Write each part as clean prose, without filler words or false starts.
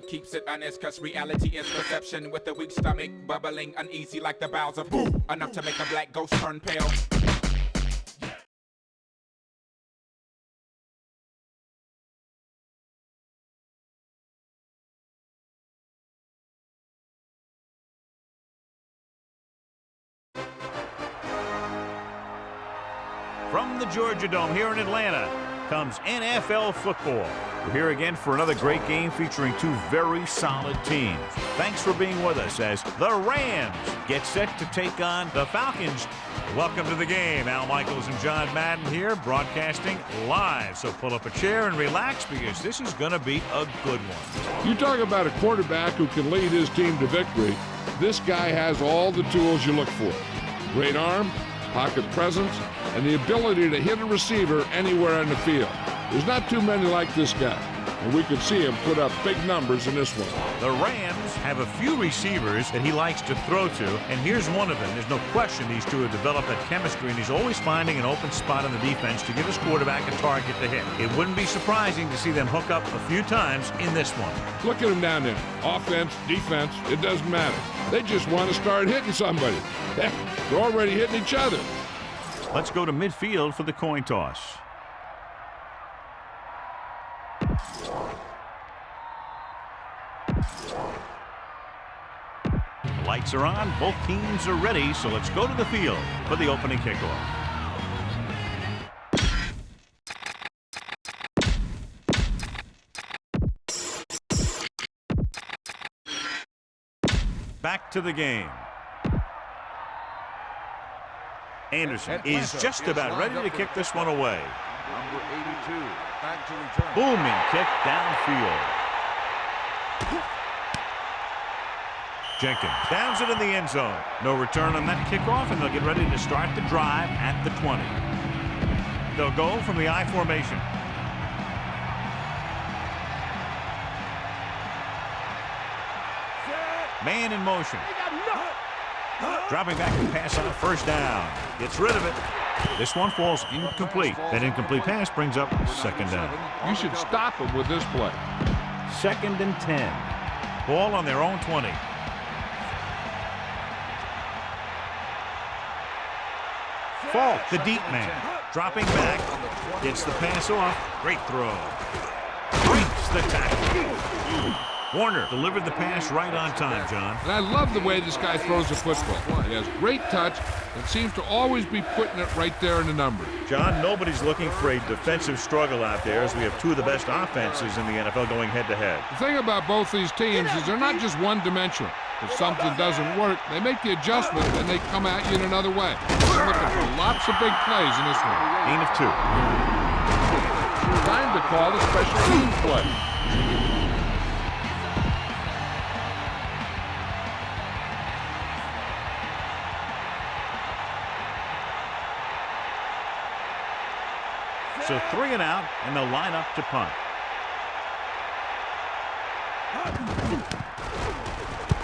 Keeps it honest, cause reality is perception. With a weak stomach, bubbling, uneasy like the bowels of boo. Enough to make a black ghost turn pale. From the Georgia Dome here in Atlanta comes NFL football. We're here again for another great game featuring two very solid teams. Thanks for being with us as the Rams get set to take on the Falcons. Welcome to the game. Al Michaels and John Madden here, broadcasting live. So pull up a chair and relax because this is going to be a good one. You talk about a quarterback who can lead his team to victory. This guy has all the tools you look for. Great arm, pocket presence, and the ability to hit a receiver anywhere on the field. There's not too many like this guy, and we could see him put up big numbers in this one. The Rams have a few receivers that he likes to throw to, and here's one of them. There's no question these two have developed that chemistry, and he's always finding an open spot on the defense to give his quarterback a target to hit. It wouldn't be surprising to see them hook up a few times in this one. Look at him down there. Offense, defense, it doesn't matter. They just want to start hitting somebody. Heck, they're already hitting each other. Let's go to midfield for the coin toss. The lights are on. Both teams are ready, so let's go to the field for the opening kickoff. Back to the game. Anderson is just about ready to kick this one away. Number 82, back to return. Booming kick downfield. Jenkins downs it in the end zone. No return on that kickoff, and they'll get ready to start the drive at the 20. They'll go from the I formation. Man in motion. Dropping back to pass on a first down. Gets rid of it. This one falls incomplete. That incomplete pass brings up second down. You should stop him with this play. 2nd and 10. Ball on their own 20. Falk, the deep man. Dropping back. Gets the pass off. Great throw. Breaks the tackle. Warner delivered the pass right on time, John. And I love the way this guy throws the football. He has great touch and seems to always be putting it right there in the number. John, nobody's looking for a defensive struggle out there as we have two of the best offenses in the NFL going head-to-head. The thing about both these teams is they're not just one-dimensional. If something doesn't work, they make the adjustment and they come at you in another way. We're looking for lots of big plays in this one. Gain of 2. Time to call a special teams play. So 3 and out, and they'll line up to punt.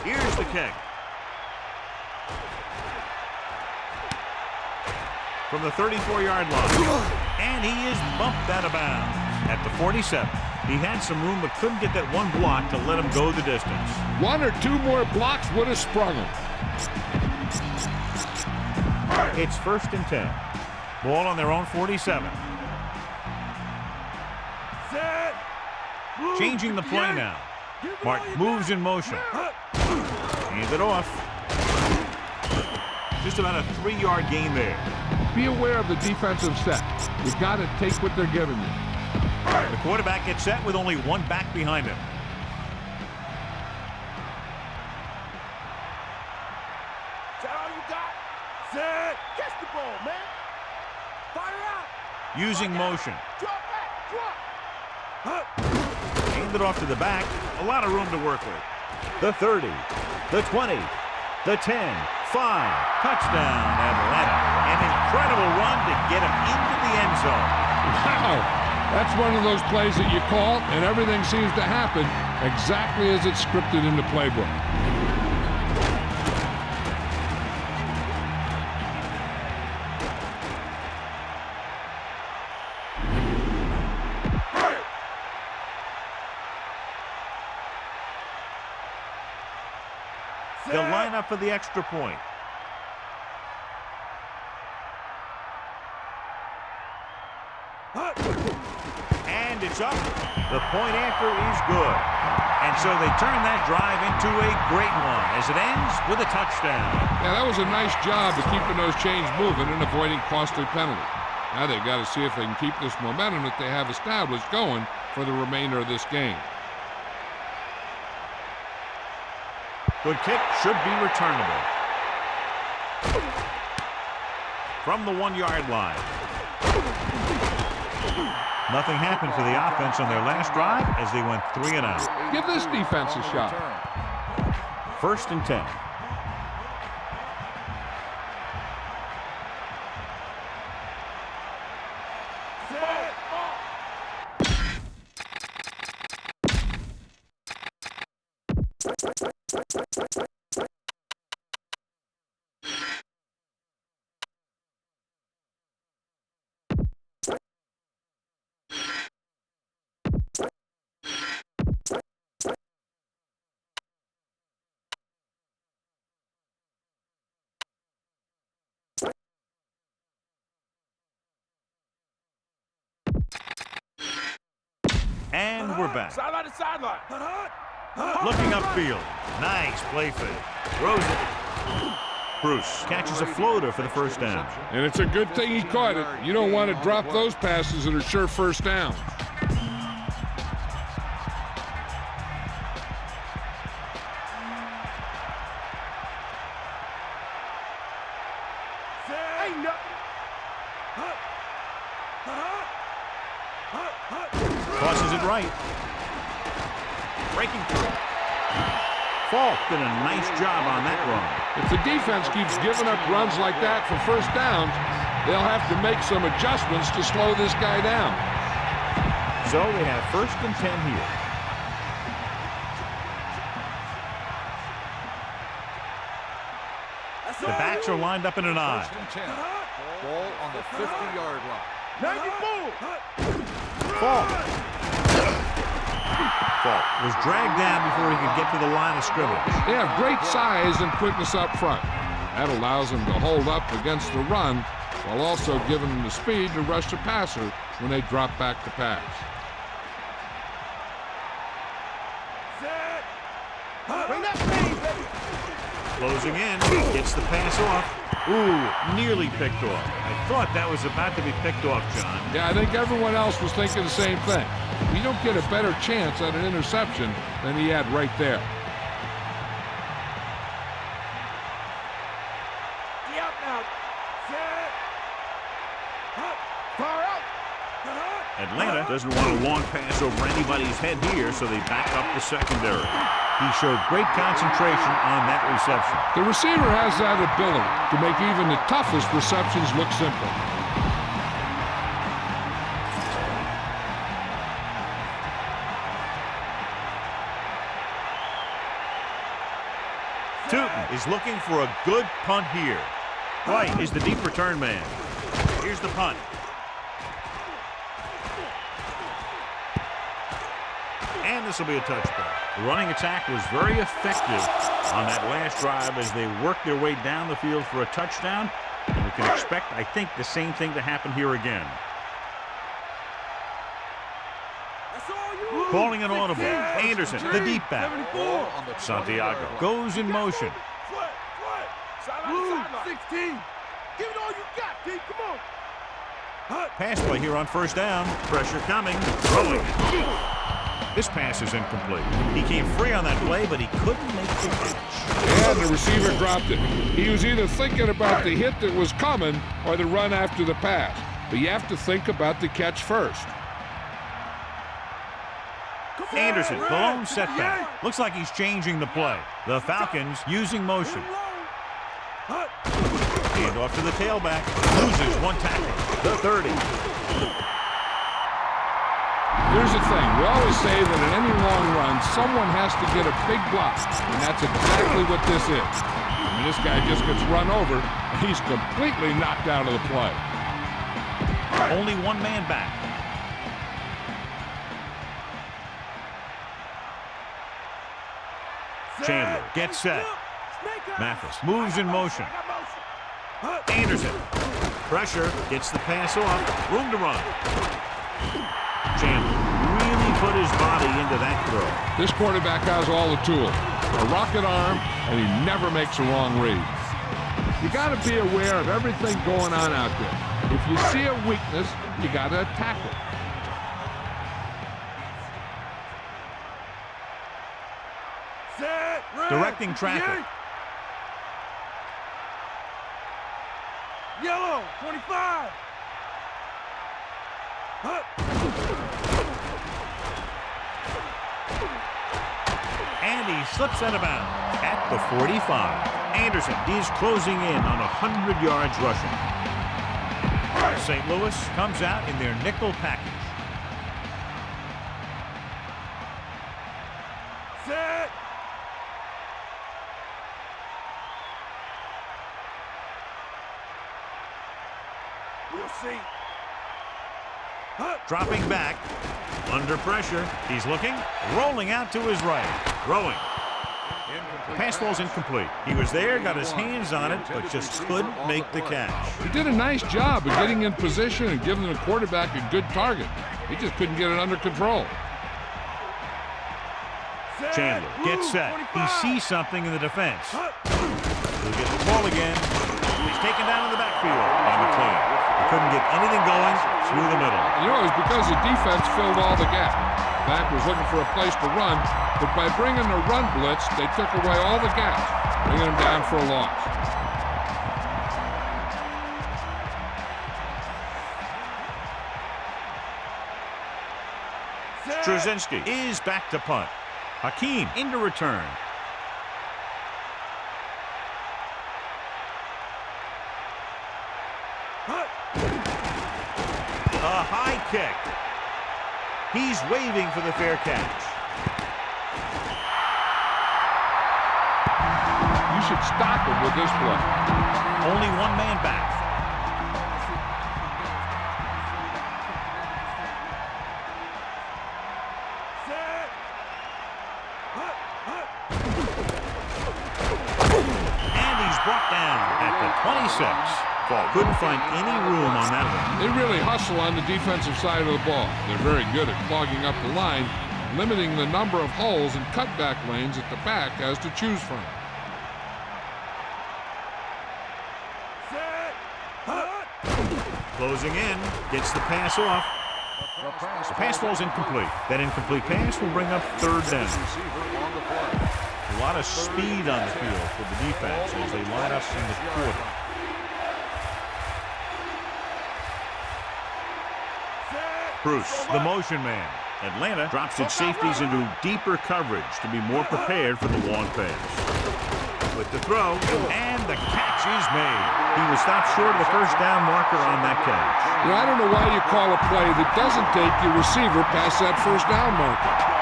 Here's the kick. From the 34-yard line. And he is bumped out of bounds at the 47. He had some room but couldn't get that one block to let him go the distance. 1 or 2 more blocks would have sprung him. It's 1st and 10. Ball on their own 47. Changing the play now. Martin moves in motion. Hands it off. Just about a 3-yard gain there. Be aware of the defensive set. You've got to take what they're giving you. The quarterback gets set with only one back behind him. Is that all you got? Set. Catch the ball, man. Fire out. Using motion. Drop back. Drop. Hand it off to the back. A lot of room to work with. The 30. The 20. The 10. 5. Touchdown, Atlanta. An incredible run to get him into the end zone. Wow. That's one of those plays that you call, and everything seems to happen exactly as it's scripted in the playbook. They'll line up for the extra point. And it's up. The point after is good. And so they turn that drive into a great one as it ends with a touchdown. Yeah, that was a nice job of keeping those chains moving and avoiding costly penalties. Now they've got to see if they can keep this momentum that they have established going for the remainder of this game. Good kick, should be returnable. From the 1-yard line. Nothing happened for the offense on their last drive as they went 3 and out. Give this defense a shot. 1st and 10. And we're back. Sideline to sideline. Looking upfield. Nice play fake. Throws it. Bruce catches a floater for the first down. And it's a good thing he caught it. You don't want to drop those passes that are sure first down. Crosses it right. Breaking through. Falk did a nice job on that run. If the defense keeps giving up runs like that for first downs, they'll have to make some adjustments to slow this guy down. So they have 1st and 10 here. The backs are lined up in an I. Ball on the 50-yard line. 94. Falk was dragged down before he could get to the line of scrimmage. They have great size and quickness up front. That allows them to hold up against the run while also giving them the speed to rush the passer when they drop back to pass. Bring that speed, baby. Closing in, gets the pass off. Ooh, nearly picked off. I thought that was about to be picked off, John. Yeah, I think everyone else was thinking the same thing. You don't get a better chance at an interception than he had right there. Out now. Set. Far out. Atlanta doesn't want a long pass over anybody's head here, so they back up the secondary. He showed great concentration on that reception. The receiver has that ability to make even the toughest receptions look simple. Tootin is looking for a good punt here. White is the deep return man. Here's the punt. And this will be a touchdown. The running attack was very effective on that last drive as they worked their way down the field for a touchdown. And we can expect, I think, the same thing to happen here again. Calling an audible. Anderson, the deep back. Santiago goes in motion. Sideline to sideline. 16. Give it all you got, D. Come on. Pass play here on first down. Pressure coming. Throwing. This pass is incomplete. He came free on that play, but he couldn't make the catch. And the receiver dropped it. He was either thinking about the hit that was coming or the run after the pass. But you have to think about the catch first. Anderson, the lone setback. Looks like he's changing the play. The Falcons using motion. Hand off to the tailback. Loses one tackle. The 30. Here's the thing. We always say that in any long run, someone has to get a big block. And that's exactly what this is. I mean, this guy just gets run over, and he's completely knocked out of the play. Only one man back. Chandler gets set. Mathis moves in motion. Anderson. Pressure. Gets the pass off. Room to run. Chandler really put his body into that throw. This quarterback has all the tools. A rocket arm, and he never makes a wrong read. You got to be aware of everything going on out there. If you see a weakness, you got to attack it. Directing traffic. Yellow, 25. And he slips out of bounds at the 45. Anderson is closing in on 100 yards rushing. St. Louis comes out in their nickel package. Set. We'll see. Dropping back. Under pressure. He's looking. Rolling out to his right. Throwing. The pass ball's incomplete. He was there, got his hands on it, but just couldn't make the catch. He did a nice job of getting in position and giving the quarterback a good target. He just couldn't get it under control. Chandler gets set. He sees something in the defense. He'll get the ball again. He's taken down in the backfield by McLean. He couldn't get anything going through the middle. You know, it was because the defense filled all the gaps. Back was looking for a place to run, but by bringing the run blitz, they took away all the gaps, bringing him down for a loss. Straczynski is back to punt. Hakeem into return. A high kick. He's waving for the fair catch. You should stop him with this play. Only one man back. And he's brought down at the 26. Couldn't find any room on that one. They really hustle on the defensive side of the ball. They're very good at clogging up the line, limiting the number of holes and cutback lanes at the back as to choose from. Closing in, gets the pass off. The pass ball's incomplete. That incomplete pass will bring up third down. A lot of speed on the field for the defense as they line up in the quarter. Bruce, the motion man. Atlanta drops its safeties into deeper coverage to be more prepared for the long pass. With the throw, and the catch is made. He was stopped short of the first down marker on that catch. You know, I don't know why you call a play that doesn't take your receiver past that first down marker.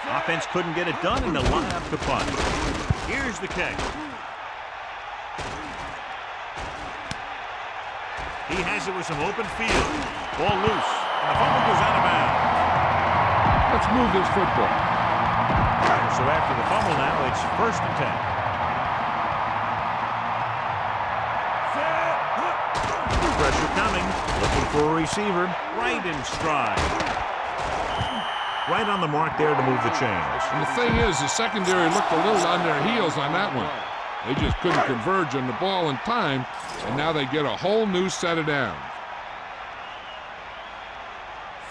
Offense couldn't get it done in the lineup to punt. Here's the kick. He has it with some open field. Ball loose, and the fumble goes out of bounds. Let's move this football. So after the fumble now, it's 1st and 10. Pressure coming, looking for a receiver, right in stride. Right on the mark there to move the chains. And the thing is, the secondary looked a little on their heels on that one. They just couldn't converge on the ball in time, and now they get a whole new set of downs.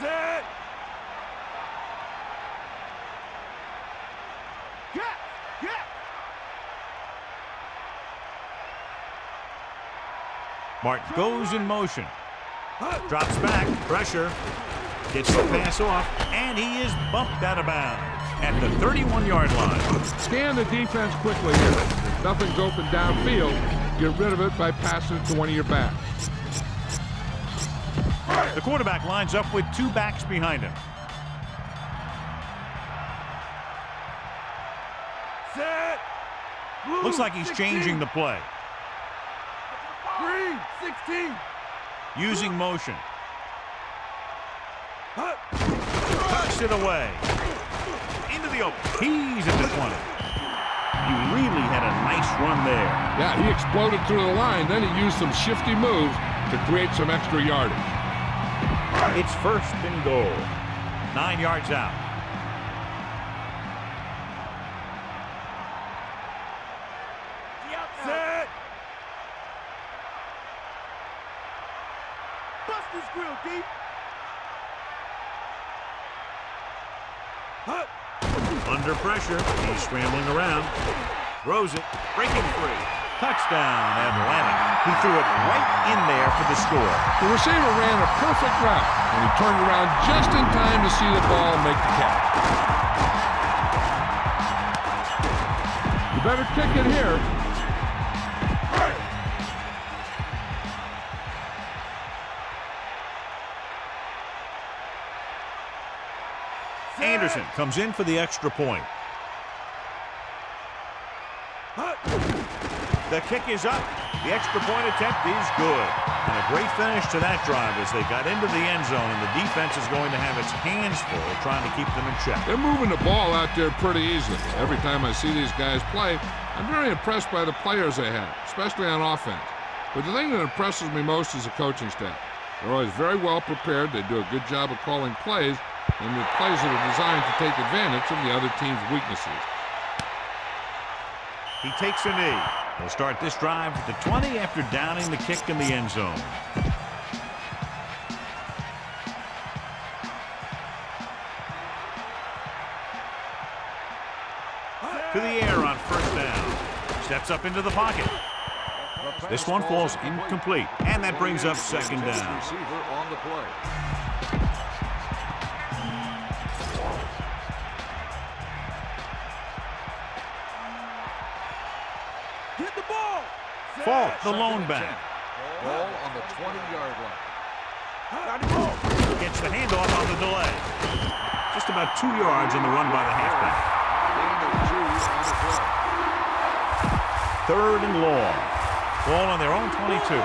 Set. Get. Martin goes in motion. Drops back, pressure. Gets the pass off, and he is bumped out of bounds at the 31-yard line. Scan the defense quickly here. If nothing's open downfield, get rid of it by passing it to one of your backs. The quarterback lines up with two backs behind him. Set. Looks like he's changing the play. Green, 16. using motion. Tucks it away. Into the open. He's at the 20. He really had a nice run there. Yeah, he exploded through the line. Then he used some shifty moves to create some extra yardage. It's first and goal. 9 yards out. Set. Bust his grill, D. Under pressure. He's scrambling around. Throws it. Breaking free. Touchdown, Atlanta. He threw it right in there for the score. The receiver ran a perfect route, and he turned around just in time to see the ball and make the catch. You better kick it here. Anderson comes in for the extra point. The kick is up. The extra point attempt is good. And a great finish to that drive as they got into the end zone, and the defense is going to have its hands full trying to keep them in check. They're moving the ball out there pretty easily. Every time I see these guys play, I'm very impressed by the players they have, especially on offense. But the thing that impresses me most is the coaching staff. They're always very well prepared. They do a good job of calling plays, and the plays that are designed to take advantage of the other team's weaknesses. He takes a knee. He'll start this drive at the 20 after downing the kick in the end zone. To the air on first down. Steps up into the pocket. This one falls incomplete, and that brings up second down. Receiver on the play. Hit the ball. Falk, the lone back. Ball on the 20-yard line. Got the ball. Gets the handoff on the delay. Just about 2 yards in the run by the halfback. Gain of 2 on the play. Third and long. Ball on their own 22. Get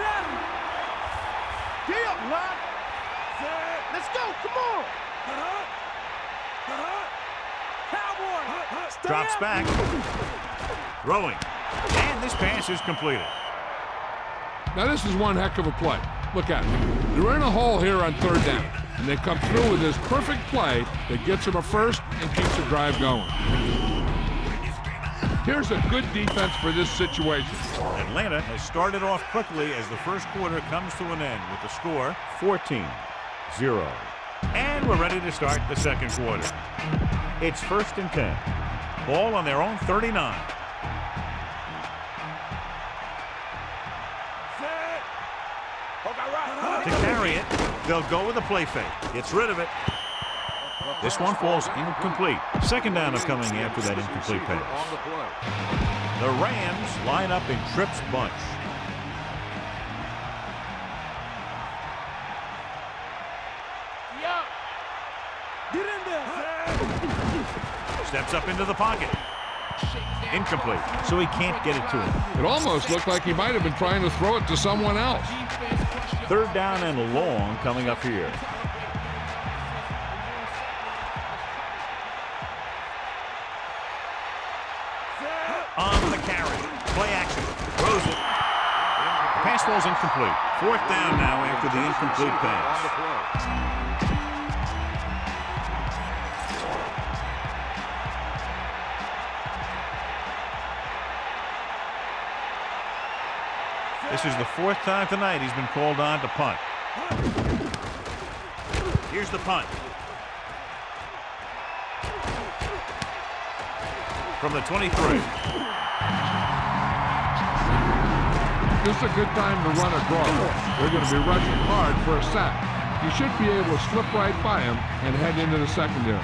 at him. Deal, line. Set. Let's go. Come on. Cowboy. Drops back. Throwing. And this pass is completed. Now this is one heck of a play. Look at it. They're in a hole here on third down, and they come through with this perfect play that gets them a first and keeps the drive going. Here's a good defense for this situation. Atlanta has started off quickly as the first quarter comes to an end with the score 14-0. And we're ready to start the second quarter. It's first and 10. Ball on their own 39. To carry it, they'll go with a play fake. Gets rid of it. This one falls incomplete. Second down is coming after that incomplete pass. On the play. The Rams line up in Tripp's bunch. Get in there. Steps up into the pocket. Incomplete, so he can't get it to him. It almost looked like he might have been trying to throw it to someone else. Third down and long coming up here. On the carry. Play action. Throws it. The pass falls incomplete. Fourth down now after the incomplete On the pass. play. This is the fourth time tonight he's been called on to punt. Here's the punt. From the 23. This is a good time to run a draw. They're going to be rushing hard for a sack. You should be able to slip right by him and head into the secondary.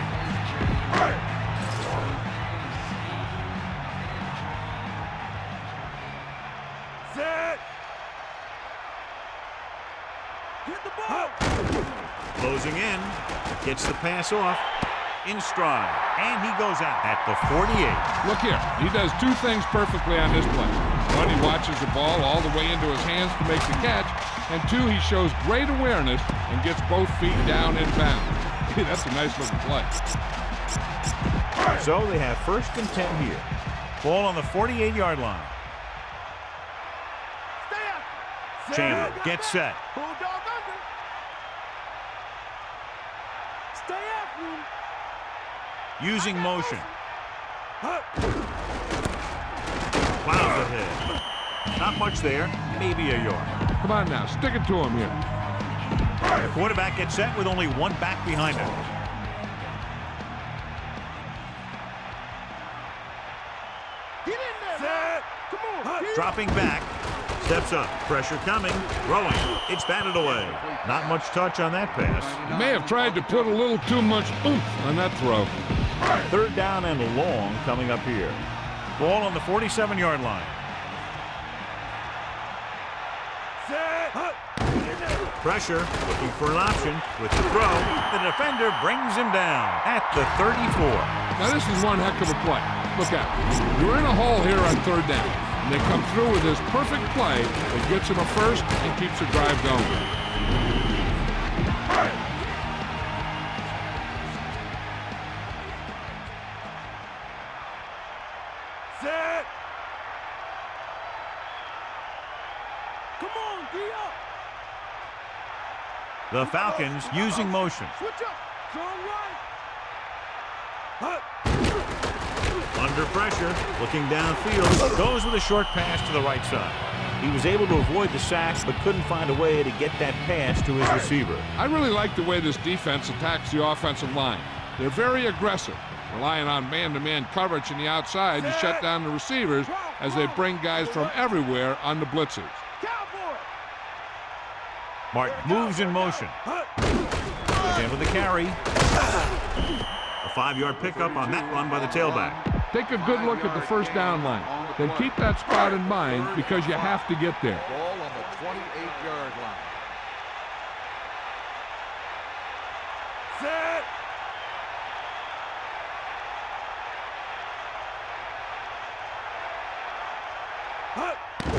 Set. Hit the ball. Closing in. Gets the pass off. In stride. And he goes out at the 48. Look here. He does two things perfectly on this play. One, he watches the ball all the way into his hands to make the catch. And two, he shows great awareness and gets both feet down in bounds. That's a nice looking play. So they have 1st and 10 here. Ball on the 48-yard line. Chandler gets set. Bulldog under. Stay after him. Using motion. Plows ahead. Not much there. Maybe a yard. Come on now, stick it to him here. The quarterback gets set with only one back behind him. Get in there. Come on. Dropping back. Steps up. Pressure coming. Throwing. It's batted away. Not much touch on that pass. He may have tried to put a little too much oomph on that throw. 3rd down and long coming up here. Ball on the 47-yard line. Pressure, looking for an option with the throw. The defender brings him down at the 34. Now this is one heck of a play. Look out. You're in a hole here on 3rd down. And they come through with this perfect play that gets him a first and keeps the drive going. Set. Come on, D up. The Falcons using motion. Switch up. Strong right. Under pressure, looking downfield, goes with a short pass to the right side. He was able to avoid the sack, but couldn't find a way to get that pass to his receiver. I really like the way this defense attacks the offensive line. They're very aggressive, relying on man-to-man coverage in the outside to shut down the receivers as they bring guys from everywhere on the blitzes. Cowboy. Martin moves in motion. Again with the carry. A 5-yard pickup on that run by the tailback. Take a good look at the 1st down line. Then keep that spot in mind because you have to get there. Ball on the 28-yard line. Set.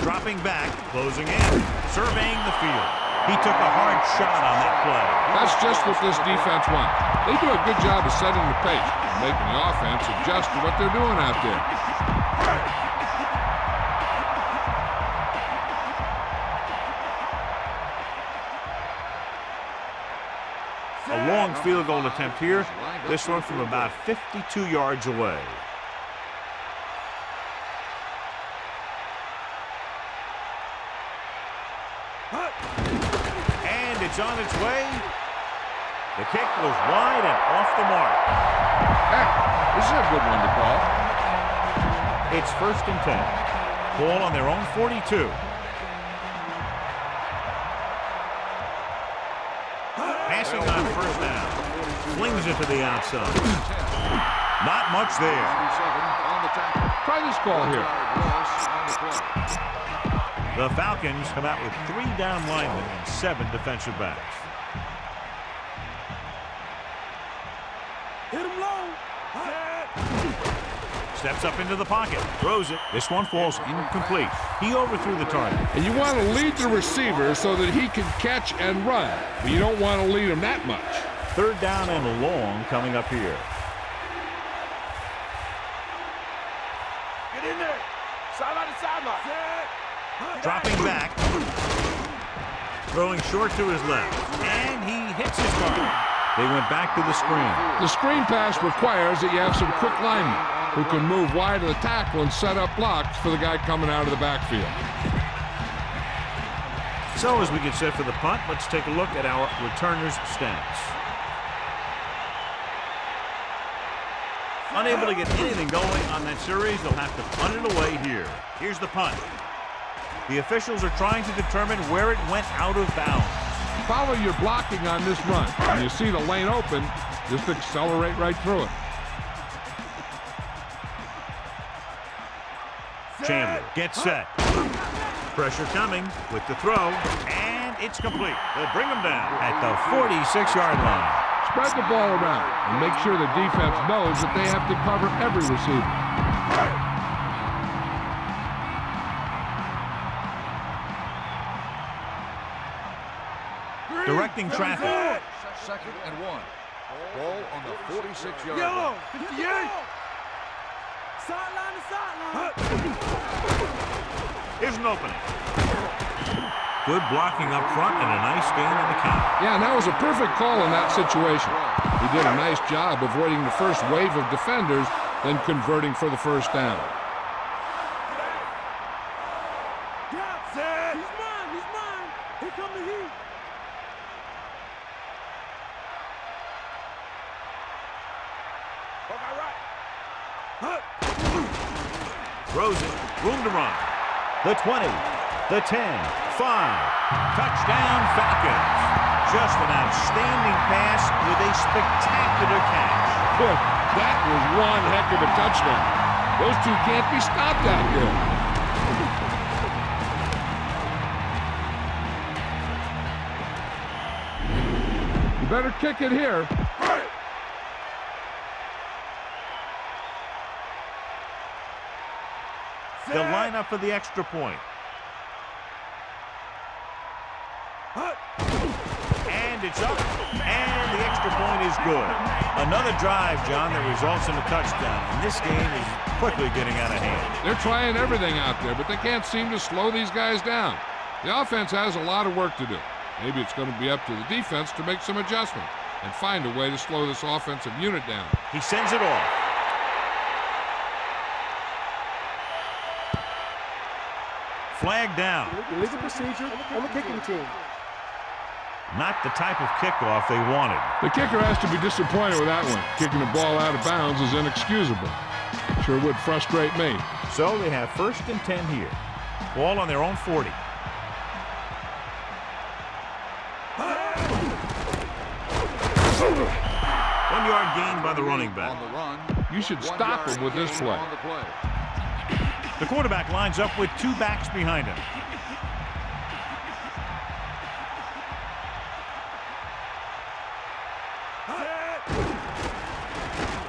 Dropping back, closing in, surveying the field. He took a hard shot on that play. That's just what this defense wants. They do a good job of setting the pace and making the offense adjust to what they're doing out there. A long field goal attempt here. This one from about 52 yards away. And it's on its way. The kick was wide and off the mark. Heck, this is a good one to call. It's 1st and 10. Ball on their own 42. Passing on 1st down. Flings it to the outside. Not much there. Try this call here. The Falcons come out with 3 down linemen and 7 defensive backs. Hit him low. Steps up into the pocket, throws it. This one falls incomplete. He overthrew the target. And you want to lead the receiver so that he can catch and run, but you don't want to lead him that much. 3rd down and long coming up here. Get in there. Sideline to sideline. Dropping back. Throwing short to his left. And he hits his target. They went back to the screen. The screen pass requires that you have some quick linemen who can move wide of the tackle and set up blocks for the guy coming out of the backfield. So as we get set for the punt, let's take a look at our returners' stats. Unable to get anything going on that series, they'll have to punt it away here. Here's the punt. The officials are trying to determine where it went out of bounds. Follow your blocking on this run. When you see the lane open, just accelerate right through it. Chandler gets set. Pressure coming with the throw, and it's complete. They'll bring him down at the 46-yard line. Spread the ball around and make sure the defense knows that they have to cover every receiver. directing traffic. Second and 1. Ball on the 46-yard Yellow. line. 58. Sideline to sideline. Here's an opening. Good blocking up front and a nice gain in the count. Yeah, and that was a perfect call in that situation. He did a nice job avoiding the first wave of defenders, then converting for the first down. Set. He's mine. He's mine. Here come the heat. Okay, right. Throws it. Room to run. The 20. The 10. 5. Touchdown Falcons. Just an outstanding pass with a spectacular catch. Boy, that was one heck of a touchdown. Those two can't be stopped out there. You better kick it here. They'll line up for the extra point. And it's up. And the extra point is good. Another drive, John, that results in a touchdown. And this game is quickly getting out of hand. They're trying everything out there, but they can't seem to slow these guys down. The offense has a lot of work to do. Maybe it's going to be up to the defense to make some adjustments and find a way to slow this offensive unit down. He sends it off. Flag down. Illegal procedure on the kicking team. Not the type of kickoff they wanted. The kicker has to be disappointed with that one. Kicking the ball out of bounds is inexcusable. Sure would frustrate me. So they have 1st and 10 here. Ball on their own 40. One-yard gain by the running back. On the run. You should stop him with this play. On the play. The quarterback lines up with 2 backs behind him.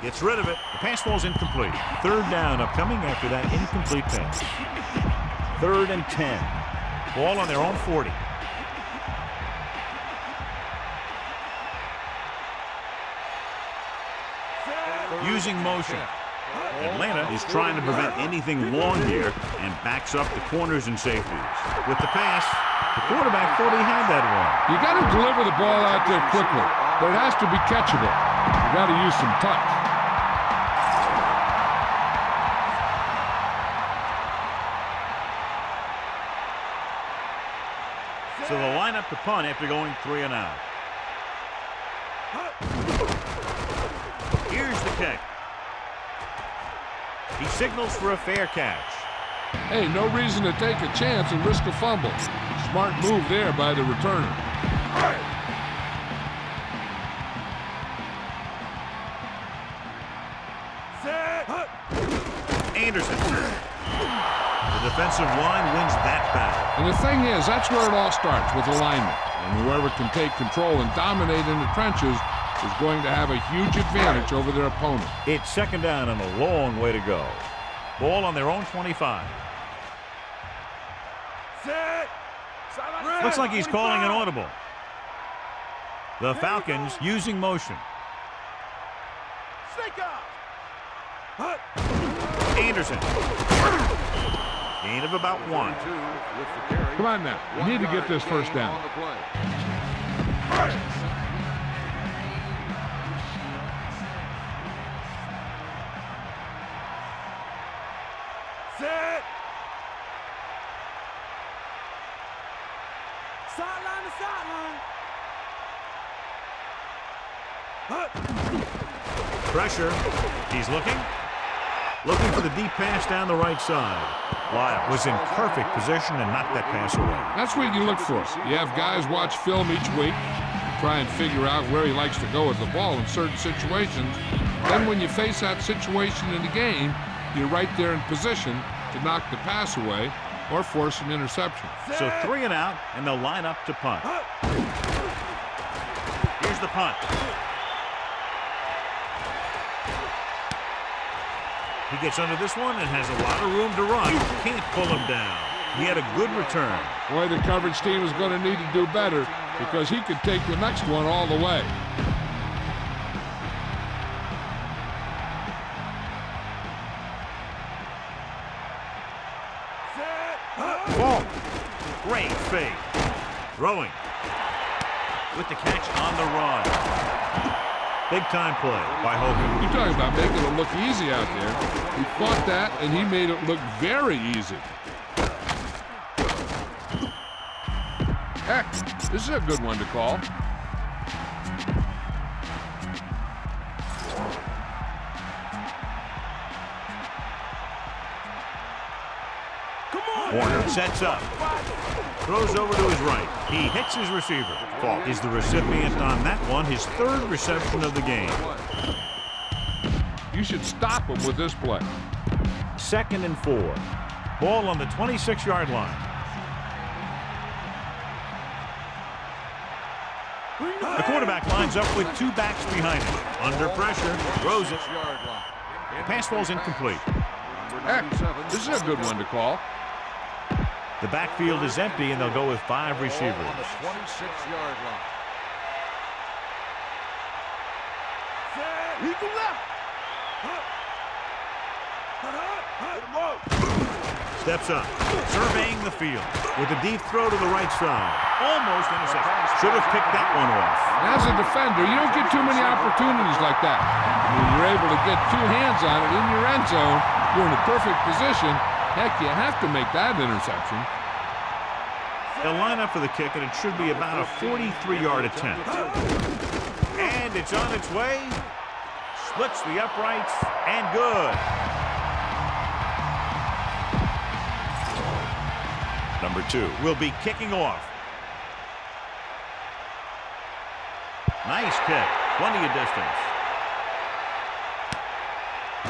Gets rid of it. The pass falls incomplete. 3rd down upcoming after that incomplete pass. 3rd and 10. Ball on their own 40. Using motion. Atlanta is trying to prevent anything long here and backs up the corners and safeties. With the pass, the quarterback thought he had that one. You got to deliver the ball out there quickly, but it has to be catchable. You got to use some touch. So they'll line up to punt after going 3 and out. Here's the kick. He signals for a fair catch. Hey, no reason to take a chance and risk a fumble. Smart move there by the returner. Anderson. The defensive line wins that battle. And the thing is, that's where it all starts, with alignment. And whoever can take control and dominate in the trenches is going to have a huge advantage over their opponent. It's 2nd down and a long way to go. Ball on their own 25. Looks like he's calling an audible. The Falcons using motion. Anderson. Gain of about 1. Come on now. You need to get this first down. Set. Sideline to sideline. Pressure. He's looking. Looking for the deep pass down the right side. Lyle was in perfect position and knocked that pass away. That's what you look for. You have guys watch film each week, try and figure out where he likes to go with the ball in certain situations. Then when you face that situation in the game, you're right there in position to knock the pass away or force an interception. So 3 and out, and they'll line up to punt. Here's the punt. He gets under this one and has a lot of room to run. Can't pull him down. He had a good return. Boy, the coverage team is going to need to do better. because he could take the next one all the way. Ball. Great fake. Throwing. With the catch on the run. Big time play by Hogan. You're talking about making it look easy out there. He fought that, and he made it look very easy. Heck, this is a good one to call. Warner sets up. Throws over to his right. He hits his receiver. Falk is the recipient on that one, his third reception of the game. You should stop him with this play. 2nd and 4. Ball on the 26-yard line. The quarterback lines up with 2 backs behind him. Under pressure, throws it. The pass falls incomplete. Heck, this is a good one to call. The backfield is empty, and they'll go with 5 receivers. 26-yard line. Eagle left. Steps up, surveying the field with a deep throw to the right side. Almost intercepted. Should have picked that one off. As a defender, you don't get too many opportunities like that. When you're able to get 2 hands on it in your end zone, you're in a perfect position. Heck, you have to make that interception. They'll line up for the kick, and it should be about a 43-yard attempt. And it's on its way. Splits the uprights, and good. Number 2 will be kicking off. Nice kick. Plenty of distance.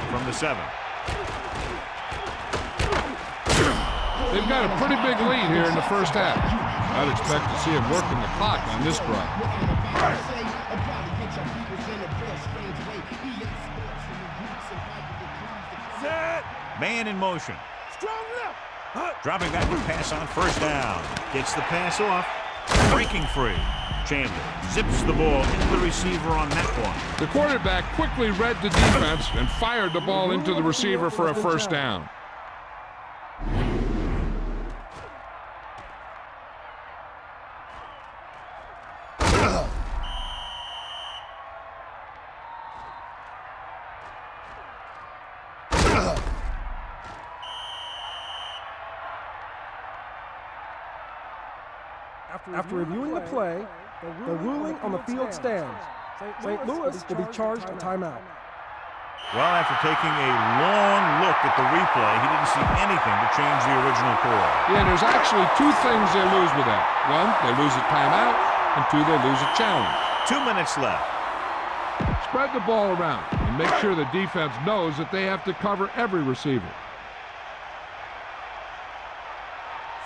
From the 7. They've got a pretty big lead here in the first half. I'd expect to see him working the clock on this drive. Man in motion. Dropping back to pass on 1st down. Gets the pass off. Breaking free. Chandler zips the ball into the receiver on that one. The quarterback quickly read the defense and fired the ball into the receiver for a 1st down. After reviewing the play, the ruling on the field stands. St. Louis will be charged a timeout. Well, after taking a long look at the replay, he didn't see anything to change the original call. Yeah, there's actually 2 things they lose with that. 1, they lose a timeout, and 2, they lose a challenge. 2 minutes left. Spread the ball around and make sure the defense knows that they have to cover every receiver.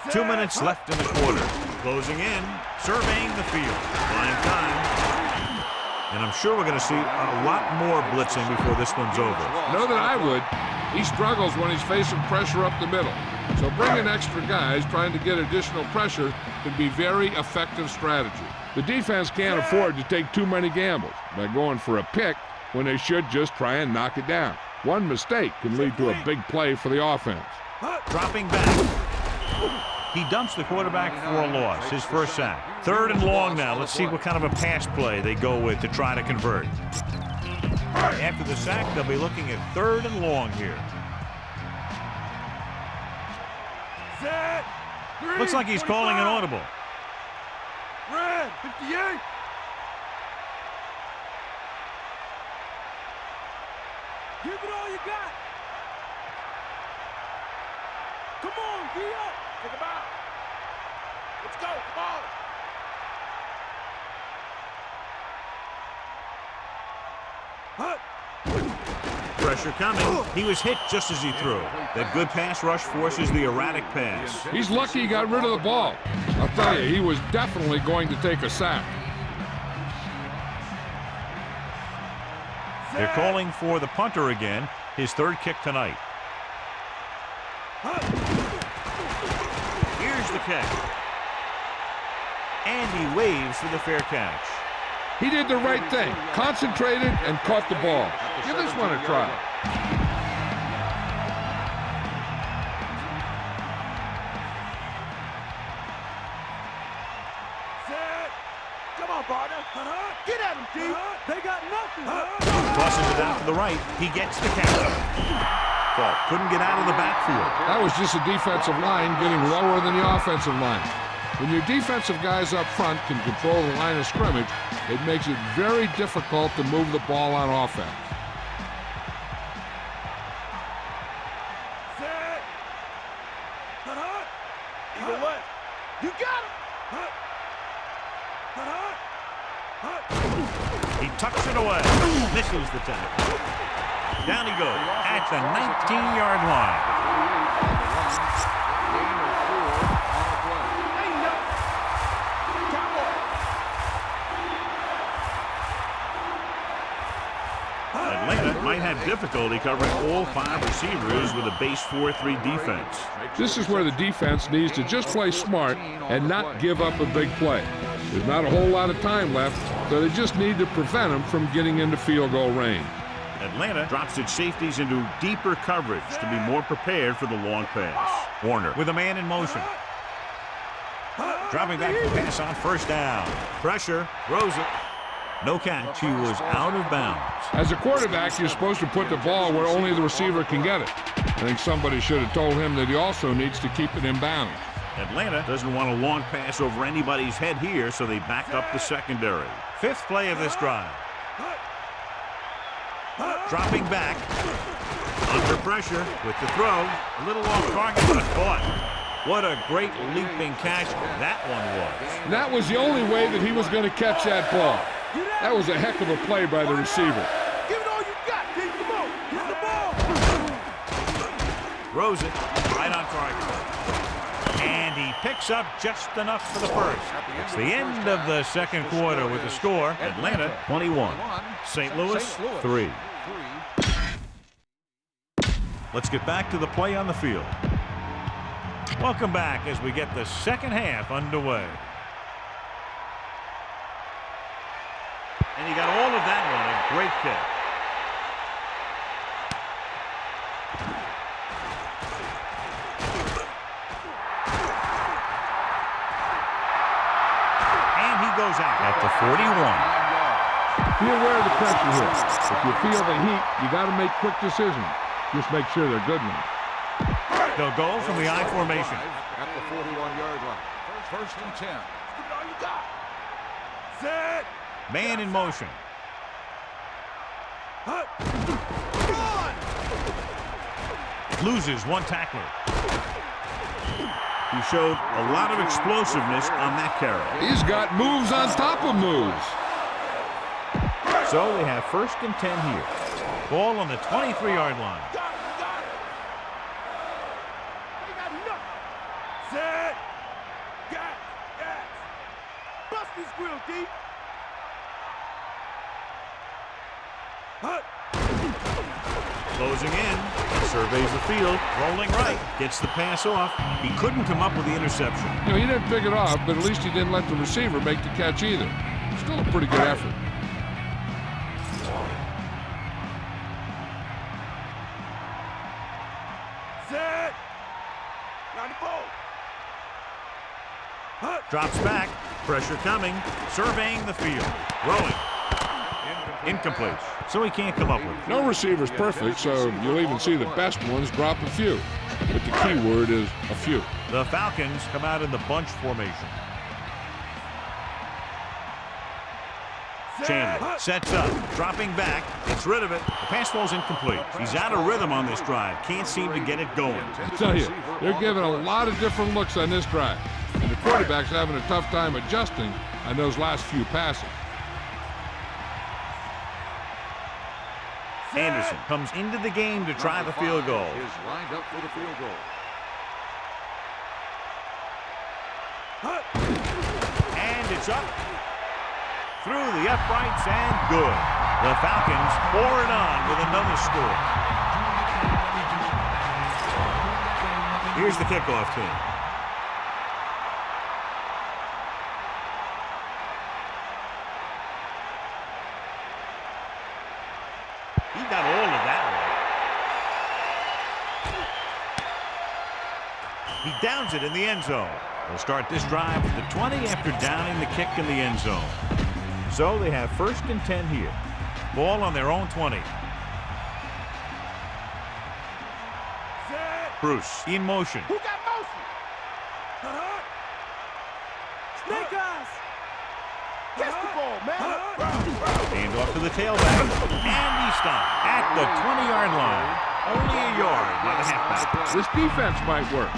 2 minutes left in the quarter. Closing in, surveying the field. Buying time. And I'm sure we're going to see a lot more blitzing before this one's over. Know that I would. He struggles when he's facing pressure up the middle. So bringing extra guys trying to get additional pressure can be very effective strategy. The defense can't afford to take too many gambles by going for a pick when they should just try and knock it down. One mistake can lead to a big play for the offense. Dropping back. He dumps the quarterback for a loss, his 1st sack. 3rd and long now. Let's see what kind of a pass play they go with to try to convert. After the sack, they'll be looking at 3rd and long here. Looks like he's calling an audible. Red, 58. Give it all you got. Come on, D up. Take him out. Let's go, come on. Pressure coming. He was hit just as he threw. That good pass rush forces the erratic pass. He's lucky he got rid of the ball. I'll tell you, he was definitely going to take a sack. They're calling for the punter again, his 3rd kick tonight. Here's the kick. And he waves for the fair catch. He did the right thing, concentrated and caught the ball. Give this one a try. Set. Come on, partner. Get at him, D. They got nothing. Tosses it out to the right. He gets the catch. But couldn't get out of the backfield. That was just a defensive line getting lower than the offensive line. When your defensive guys up front can control the line of scrimmage, it makes it very difficult to move the ball on offense. Set. Either way. You got him. He tucks it away. Misses the tackle. Down he goes at the 19-yard line. Atlanta might have difficulty covering all 5 receivers with a base 4-3 defense. This is where the defense needs to just play smart and not give up a big play. There's not a whole lot of time left, so they just need to prevent them from getting into field goal range. Atlanta drops its safeties into deeper coverage to be more prepared for the long pass. Warner with a man in motion. Dropping back to pass on first down. Pressure, throws it. No catch. He was out of bounds. As a quarterback, you're supposed to put the ball where only the receiver can get it. I think somebody should have told him that he also needs to keep it in bounds. Atlanta doesn't want a long pass over anybody's head here, so they back up the secondary. 5th play of this drive. Dropping back. Under pressure with the throw. A little off target, but caught. What a great leaping catch that one was. And that was the only way that he was going to catch that ball. That was a heck of a play by the receiver. Give it all you got, D. Come on. Get the ball. Throws it right on target. And he picks up just enough for the first. It's the end of the second quarter with the score. Atlanta 21, St. Louis 3. Let's get back to the play on the field. Welcome back as we get the second half underway. And he got all of that one. A great kick. And he goes out at the 41. Be aware of the pressure here. If you feel the heat, you got to make quick decisions. Just make sure they're good ones. They'll go from the I formation. At the 41-yard line. First and 10. Give it all you got. Set. Man in motion. Run. Loses one tackler. He showed a lot of explosiveness on that carry. He's got moves on top of moves. So they have first and 10 here. Ball on the 23-yard line. Got it. They got nothing. Set. Got it. Bust his grill, D. Closing in. Surveys the field. Rolling right. Gets the pass off. He couldn't come up with the interception. You know, he didn't pick it off, but at least he didn't let the receiver make the catch either. Still a pretty good effort. Set. Got the ball. Drops back. Pressure coming. Surveying the field. Throwing. Incomplete. So he can't come up with it. No receiver's perfect, so you'll even see the best ones drop a few. But the key word is a few. The Falcons come out in the bunch formation. Chandler sets up, dropping back, gets rid of it. The pass falls incomplete. He's out of rhythm on this drive. Can't seem to get it going. I tell you, they're giving a lot of different looks on this drive. And the quarterback's having a tough time adjusting on those last few passes. Anderson comes into the game to try the field goal. Is lined up for the field goal. And it's up. Through the uprights and good. The Falcons pour it on with another score. Here's the kickoff team. downs it in the end zone. They'll start this drive at the 20 after downing the kick in the end zone. So they have 1st and 10 here. Ball on their own 20. Bruce in motion. Who got motion? Snake eyes. Catch the ball, man. Hand off to the tailback. And he stopped at the 20-yard line. Only a yard by the halfback. This defense might work.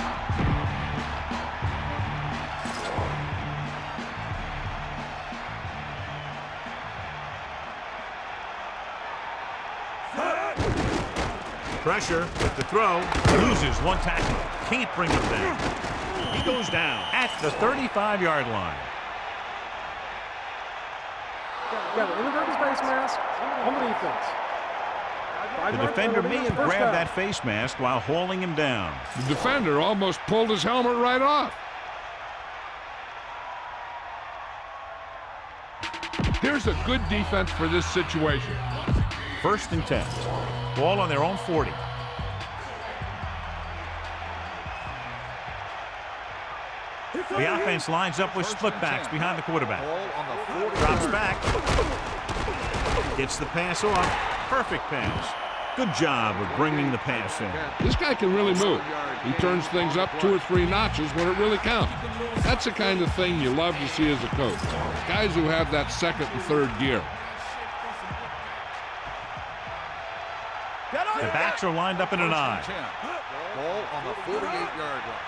Pressure with the throw. Loses one tackle. Can't bring him down. He goes down at the 35-yard line. Got an inadvertent face mask on the defense. The defender may have grabbed that face mask while hauling him down. The defender almost pulled his helmet right off. Here's a good defense for this situation. 1st and 10. Ball on their own 40. The offense lines up with split backs behind the quarterback. Drops back. Gets the pass off. Perfect pass. Good job of bringing the pass in. This guy can really move. He turns things up 2 or 3 notches when it really counts. That's the kind of thing you love to see as a coach. Guys who have that 2nd and 3rd gear. The backs are lined up in an eye. Ball on the 48-yard line.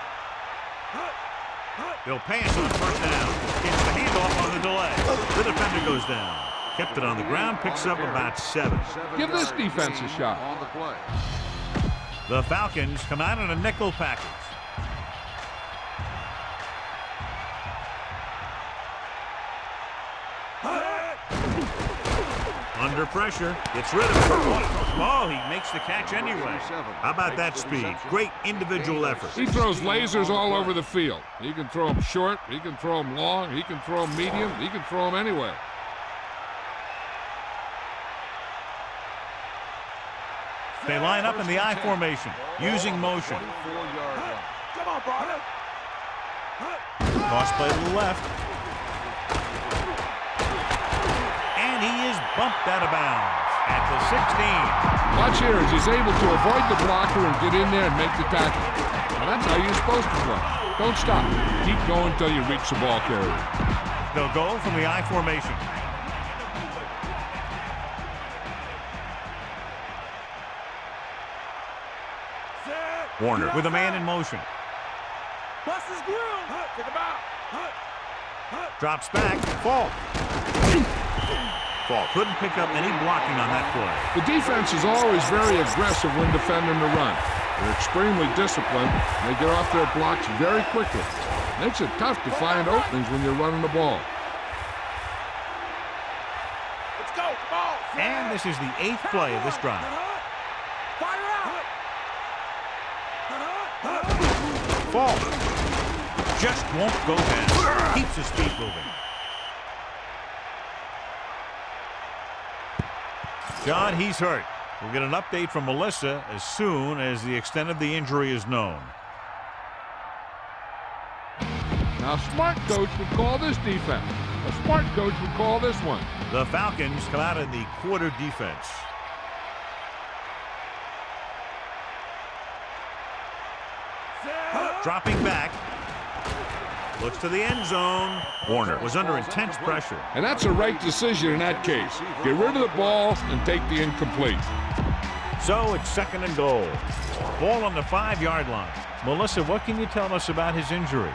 They'll pass on 1st down. Gets the handoff on the delay. The defender goes down. Kept it on the ground. Picks up about 7. Give this defense a shot. On the play. The Falcons come out in a nickel package. Under pressure, gets rid of it. Oh, he makes the catch anyway. How about that speed? Great individual effort. He throws lasers all over the field. He can throw them short, he can throw them long, he can throw them medium, he can throw them anywhere. They line up in the I formation, using motion. Come on, brother. Cross play to the left. And he is bumped out of bounds at the 16. Watch here as he's able to avoid the blocker and get in there and make the tackle. Now that's how you're supposed to play. Don't stop. Keep going until you reach the ball carrier. They'll go from the I formation. Warner with a man in motion. Bust his grill. Take him out. Drops back. Fall. Fall. Couldn't pick up any blocking on that play. The defense is always very aggressive when defending the run. They're extremely disciplined, and they get off their blocks very quickly. Makes it tough to find openings when you're running the ball. Let's go. Come on. And this is the 8th play of this drive. Fire out. Fall. Just won't go down. Keeps his feet moving. John, he's hurt. We'll get an update from Melissa as soon as the extent of the injury is known. Now, a smart coach would call this defense. A smart coach would call this one. The Falcons come out in the quarter defense. Dropping back. Looks to the end zone. Warner was under intense pressure. And that's a right decision in that case. Get rid of the ball and take the incomplete. So it's 2nd and goal. Ball on the 5-yard line. Melissa, what can you tell us about his injury?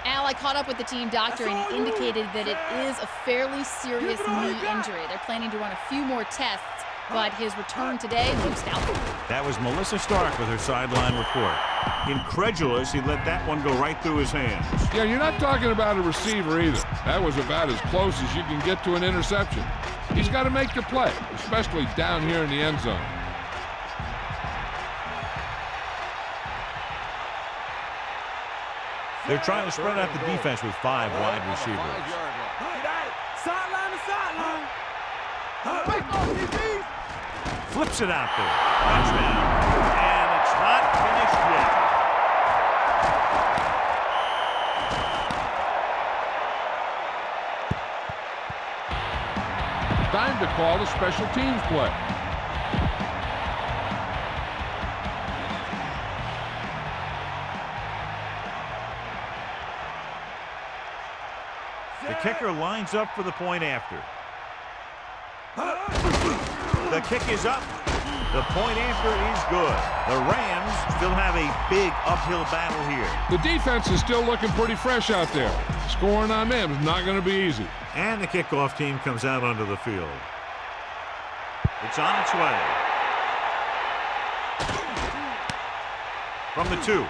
Al, I caught up with the team doctor and he indicated that it is a fairly serious knee injury. They're planning to run a few more tests, but his return today looks doubtful. That was Melissa Stark with her sideline report. Incredulous, he let that one go right through his hands. Yeah, you're not talking about a receiver either. That was about as close as you can get to an interception. He's got to make the play, especially down here in the end zone. They're trying to spread out the defense with 5 wide receivers. Sideline to sideline. Flips it out there. Touchdown. And it's not finished yet. to call a special teams play. The kicker lines up for the point after. The kick is up. The point after is good. The Rams still have a big uphill battle here. The defense is still looking pretty fresh out there. Scoring on them is not going to be easy. And the kickoff team comes out onto the field. It's on its way. From the 2.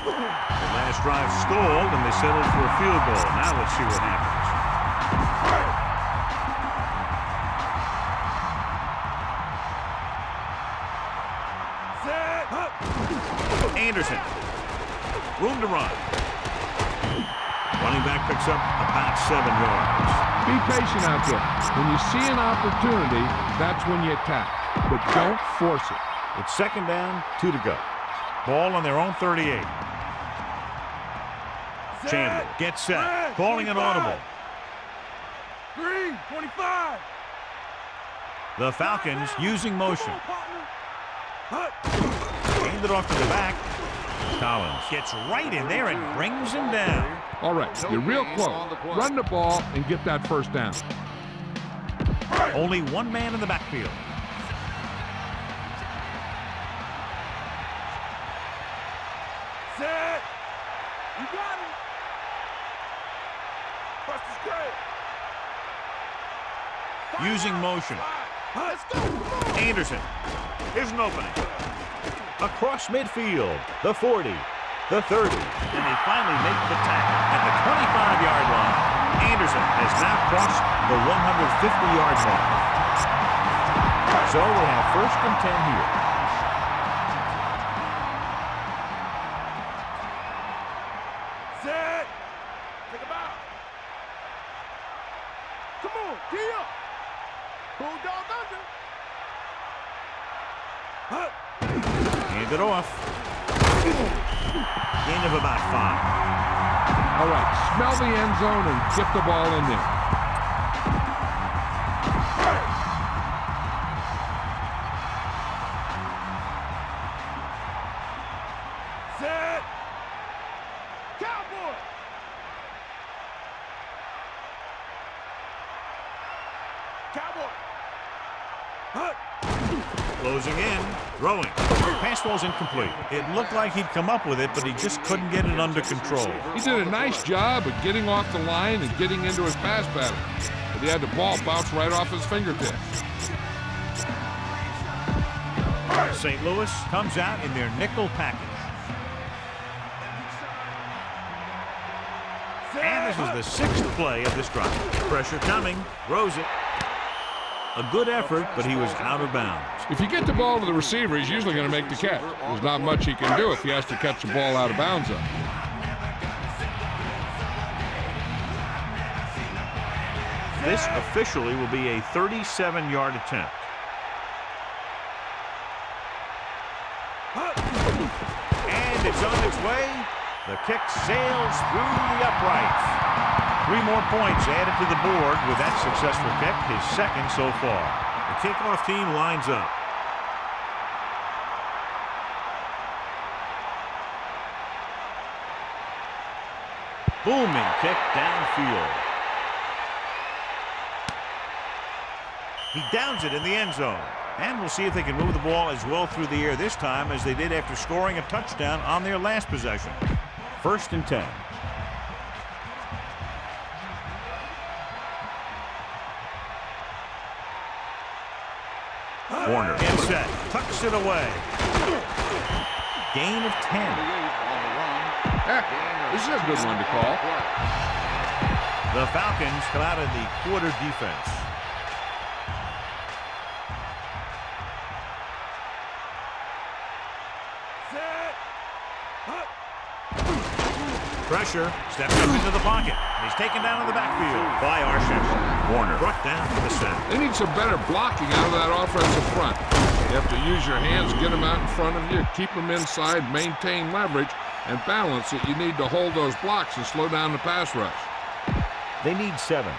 The last drive stalled, and they settled for a field goal. Now let's see what happens. Anderson. Room to run. Running back picks up about 7 yards. Be patient out there. When you see an opportunity, that's when you attack. But don't force it. It's 2nd down, 2 to go. Ball on their own 38. Chandler gets set. Calling an audible. 3:25. The Falcons using motion. Hand it off to the back. Collins gets right in there and brings him down. All right, you're real close. Run the ball and get that first down. Only one man in the backfield. Set. You got him. Bust is great. Using motion. Let's go. Anderson. Here's an opening. Across midfield. The 40. The 30. And they finally make the tackle at the 25-yard line. Anderson has now crossed the 150-yard mark. So we'll have 1st and 10 here. Set. Take a bow. Come on, tee up. Bulldog under. Hand it off. Gain of about 5. All right, smell the end zone and get the ball in there. Set. Cowboy. Cowboy. Closing in. Throwing. Pass ball's incomplete. It looked like he'd come up with it, but he just couldn't get it under control. He did a nice job of getting off the line and getting into his pass pattern. But he had the ball bounce right off his fingertips. St. Louis comes out in their nickel package. And this is the 6th play of this drive. Pressure coming. Throws it. A good effort, but he was out of bounds. If you get the ball to the receiver, he's usually going to make the catch. There's not much he can do if he has to catch the ball out of bounds. This officially will be a 37-yard attempt. And it's on its way. The kick sails through the uprights. 3 more points added to the board with that successful kick, his 2nd so far. The kickoff team lines up. Booming kick downfield. He downs it in the end zone. And we'll see if they can move the ball as well through the air this time as they did after scoring a touchdown on their last possession. 1st and 10. Warner gets set, tucks it away. Gain of 10. This is a good one to call. The Falcons come out of the quarter defense. Pressure, steps up into the pocket. He's taken down in the backfield by Arshawn. Warner brought down for the sack. They need some better blocking out of that offensive front. You have to use your hands, get them out in front of you, keep them inside, maintain leverage, and balance it. You need to hold those blocks and slow down the pass rush. They need 7.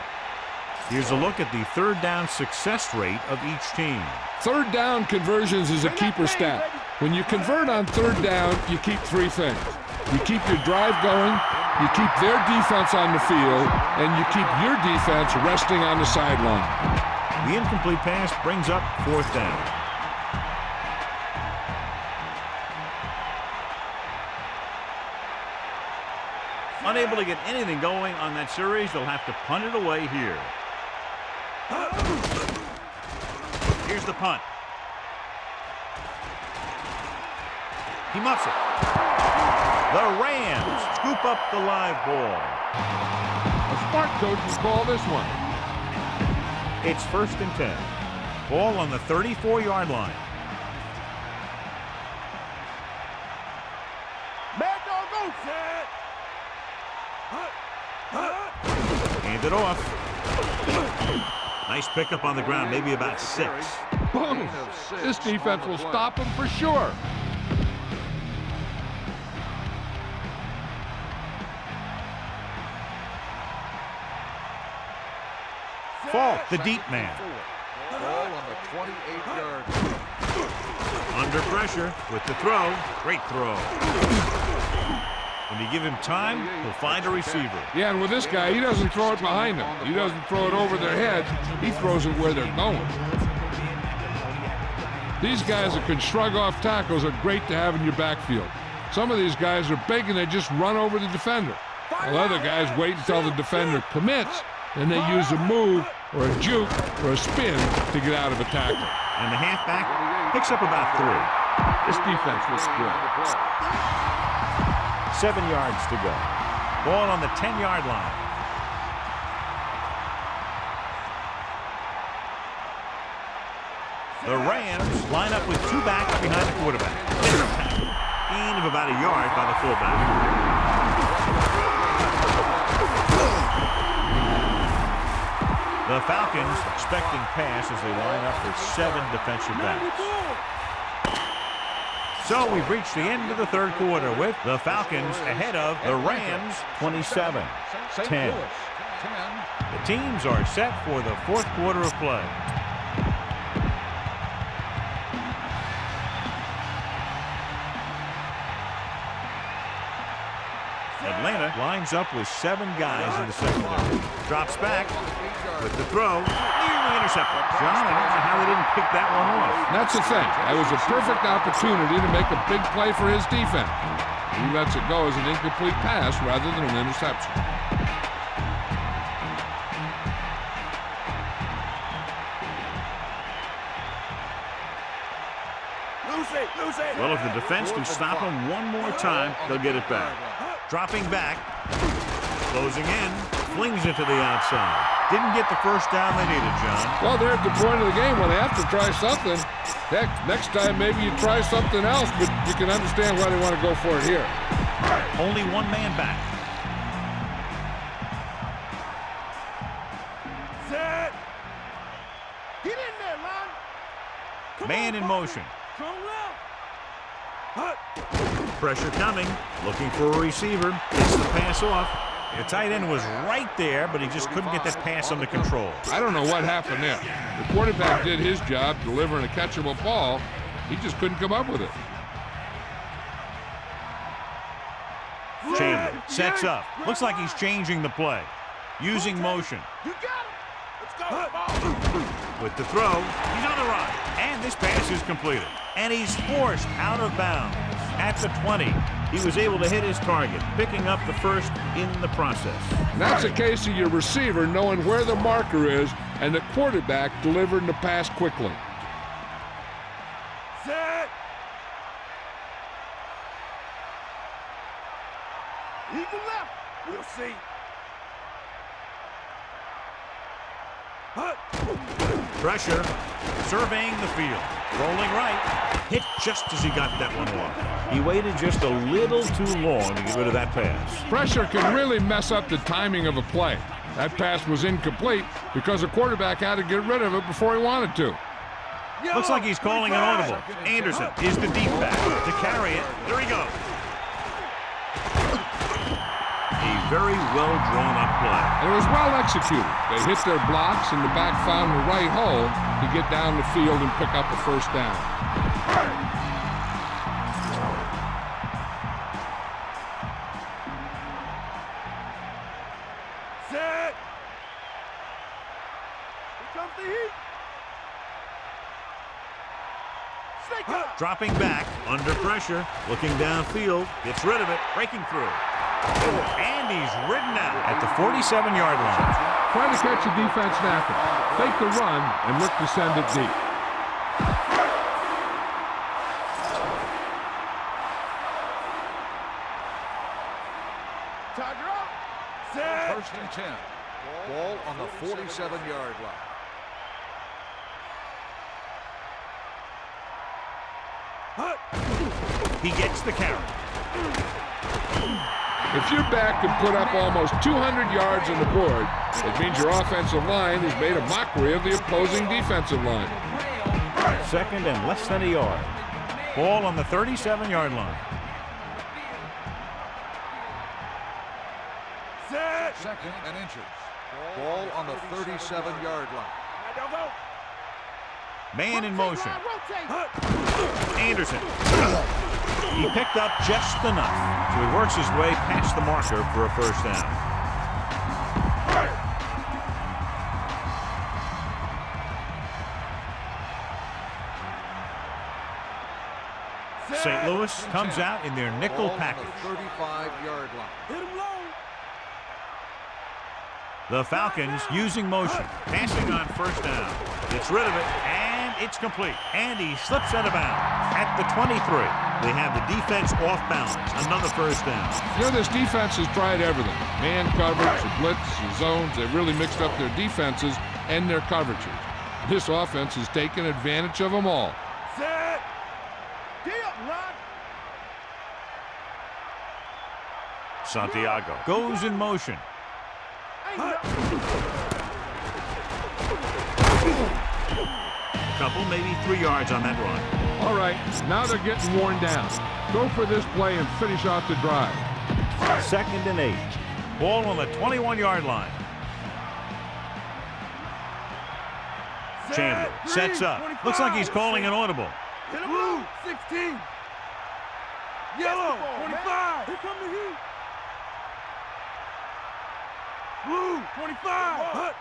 Here's a look at the third down success rate of each team. Third down conversions is a keeper stat. When you convert on third down, you keep three things. You keep your drive going, you keep their defense on the field, and you keep your defense resting on the sideline. The incomplete pass brings up fourth down. Unable to get anything going on that series, they'll have to punt it away here. Here's the punt. He muffs it. The Rams scoop up the live ball. A smart coach will call this one. It's 1st and 10. Ball on the 34-yard line. Mad dog go, set. Hand it off. Nice pickup on the ground, maybe about 6. Boom! This defense will stop him for sure. Falk, the deep man. Ball on the 28-yard line. Under pressure with the throw. Great throw. When you give him time, he'll find a receiver. Yeah, and with this guy, he doesn't throw it behind them. He doesn't throw it over their heads. He throws it where they're going. These guys that can shrug off tackles are great to have in your backfield. Some of these guys are big and they just run over the defender. While other guys wait until the defender commits, and they use a move or a juke or a spin to get out of a tackle. And the halfback picks up about 3. This defense was good. 7 yards to go. Ball on the 10-yard line. The Rams line up with 2 backs behind the quarterback. Gain of about a yard by the fullback. The Falcons expecting pass as they line up with 7 defensive backs. So we've reached the end of the third quarter with the Falcons ahead of the Rams 27-10. The teams are set for the fourth quarter of play. Atlanta lines up with 7 guys in the secondary. Drops back with the throw. Nearly intercepted. John, I don't know how they didn't pick that one off. That's the thing. That was a perfect opportunity to make a big play for his defense. He lets it go as an incomplete pass rather than an interception. Well, if the defense can stop him one more time, they'll get it back. Dropping back, closing in, flings it to the outside. Didn't get the first down they needed, John. Well, they're at the point of the game when they have to try something. Heck, next time maybe you try something else, but you can understand why they want to go for it here. Only 1 man back. Set. Get in there, man. Man in motion. Strong left. Pressure coming, looking for a receiver. Gets the pass off. The tight end was right there, but he just couldn't get that pass under control. I don't know what happened there. The quarterback did his job delivering a catchable ball. He just couldn't come up with it. Chandler sets up. Looks like he's changing the play. Using motion. You got him. Let's go. With the throw, he's on the run. And this pass is completed. And he's forced out of bounds at the 20. He was able to hit his target, picking up the first in the process. That's a case of your receiver knowing where the marker is and the quarterback delivering the pass quickly. Set. Eagle left. We'll see. Pressure, surveying the field, rolling right, hit just as he got that one off. He waited just a little too long to get rid of that pass. Pressure can really mess up the timing of a play. That pass was incomplete because the quarterback had to get rid of it before he wanted to. Looks like he's calling an audible. Anderson is the deep back to carry it. There he goes. A very well drawn up play. And it was well executed. They hit their blocks and the back found the right hole to get down the field and pick up a first down. Set. Here comes the heat. Snake up. Dropping back, under pressure, looking downfield, gets rid of it, breaking through. And he's ridden out at the 47-yard line. Trying to catch the defense napping. Fake the run and look to send it deep. Tiger up. Set. First and 10. Ball on the 47-yard line. He gets the carry. If your back can put up almost 200 yards on the board, it means your offensive line has made a mockery of the opposing defensive line. Second and less than a yard. Ball on the 37-yard line. Set. Second and inches. Ball on the 37-yard line. Now go. Man in motion. Rotate. Anderson. He picked up just enough, so he works his way past the marker for a first down. St. Louis comes out in their nickel Ball on package. the 35-yard line. Hit him low. The Falcons using motion, passing on first down. Gets rid of it, and it's complete. And he slips out of bounds at the 23. They have the defense off balance. Another first down. You know, this defense has tried everything. Man coverage, the blitz, the zones. They've really mixed up their defenses and their coverages. This offense has taken advantage of them all. Set. Get up, run. Santiago goes in motion. Couple, maybe 3 yards on that run. All right, now they're getting worn down. Go for this play and finish off the drive. Second and 8. Ball on the 21-yard line. Chandler sets up. Looks like he's calling an audible. Hit him blue. 16. Yellow. 25. Here come the heat. Blue. 25.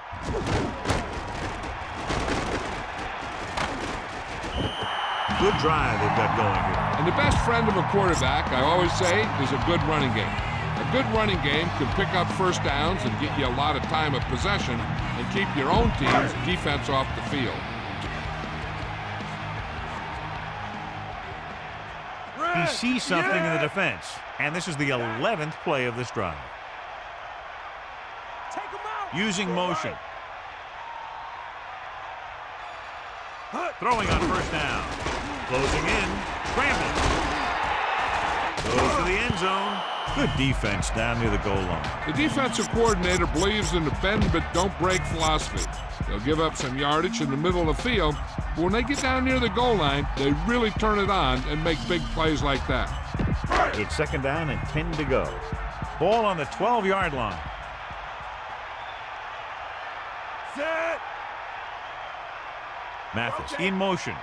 Good drive they've got going here. And the best friend of a quarterback, I always say, is a good running game. A good running game can pick up first downs and get you a lot of time of possession and keep your own team's defense off the field. He sees something in the defense, and this is the 11th play of this drive. Take him out. Using motion. Throwing on first down. Closing in. Scrambling. Goes to the end zone. Good defense down near the goal line. The defensive coordinator believes in the bend but don't break philosophy. They'll give up some yardage in the middle of the field, but when they get down near the goal line, they really turn it on and make big plays like that. It's second down and 10 to go. Ball on the 12-yard line. Set. Mathis in motion.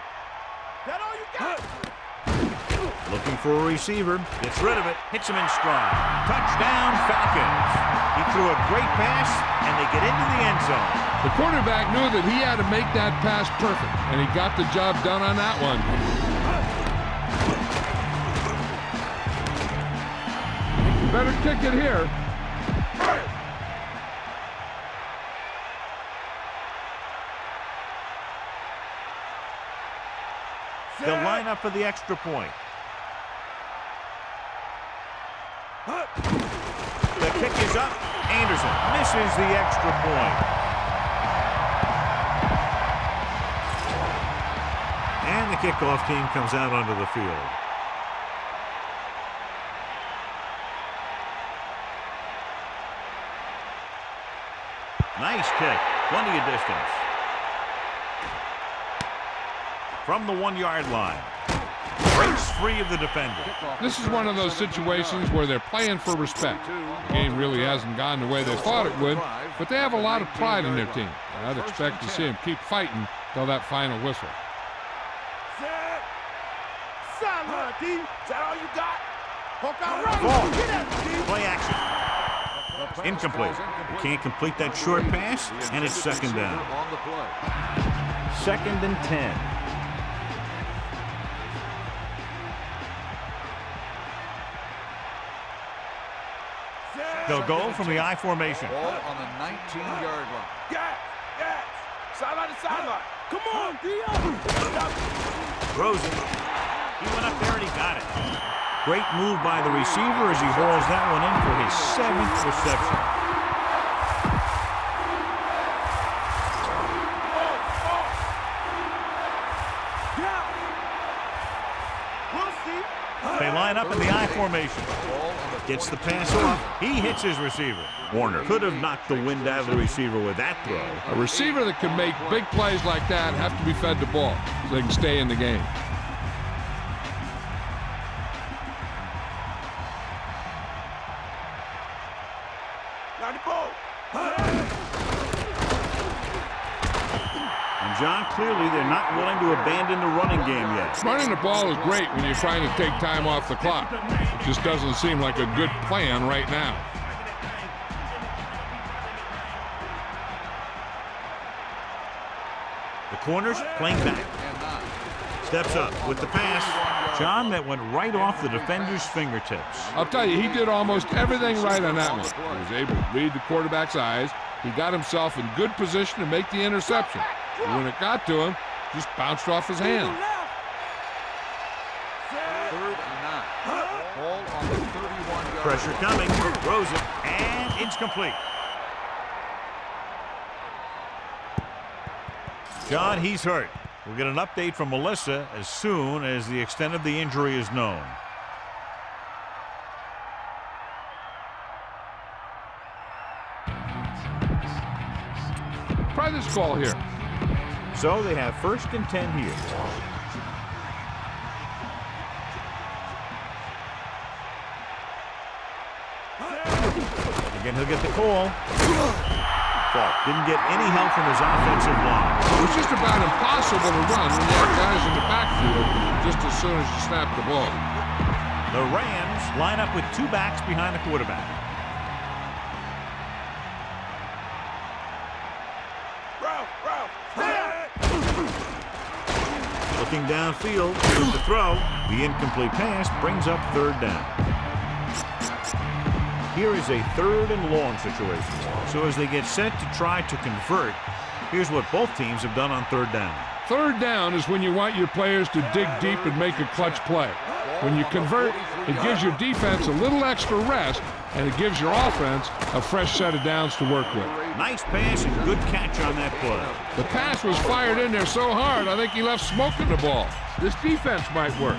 That all you got? Looking for a receiver. Gets rid of it. Hits him in stride. Touchdown, Falcons. He threw a great pass, and they get into the end zone. The quarterback knew that he had to make that pass perfect, and he got the job done on that one. You better kick it here. They'll line up for the extra point. The kick is up. Anderson misses the extra point. And the kickoff team comes out onto the field. Nice kick. Plenty of distance. From the 1-yard line. breaks free of the defender. This is one of those situations where they're playing for respect. The game really hasn't gone the way they thought it would, but they have a lot of pride in their team. And I'd expect to see them keep fighting till that final whistle. Set. Sideline, D. Is that all you got? Poke out right. Ball. Get at me, D. Play action. Incomplete. They can't complete that short pass, and it's second down. Second and 10. They'll go from the I formation. Ball on the 19-yard line. Gas. Sideline to sideline. Come on, Dio. Throws it. He went up there and he got it. Great move by the receiver as he hauls that one in for his 7th reception. They line up in the I formation. Gets the pass off. He hits his receiver. Warner could have knocked the wind out of the receiver with that throw. A receiver that can make big plays like that have to be fed the ball so they can stay in the game. John, clearly they're not willing to abandon the running game yet. Running the ball is great when you're trying to take time off the clock. It just doesn't seem like a good plan right now. The corners playing back. Steps up with the pass. John, that went right off the defender's fingertips. I'll tell you, he did almost everything right on that one. He was able to read the quarterback's eyes. He got himself in good position to make the interception. But when it got to him, just bounced off his hand. Third and 9. Ball on the 31-yard. Pressure coming. Throws it, and it's complete. John, he's hurt. We'll get an update from Melissa as soon as the extent of the injury is known. Try this call here. So they have 1st and 10 here. Again, he'll get the call. Didn't get any help from his offensive line. It was just about impossible to run when you have guys in the backfield just as soon as you snap the ball. The Rams line up with 2 backs behind the quarterback. Looking downfield with the throw. The incomplete pass brings up 3rd down. Here is a 3rd and long situation. So as they get set to try to convert, here's what both teams have done on 3rd down. 3rd down is when you want your players to dig deep and make a clutch play. When you convert, it gives your defense a little extra rest, and it gives your offense a fresh set of downs to work with. Nice pass and good catch on that play. The pass was fired in there so hard, I think he left smoke in the ball. This defense might work.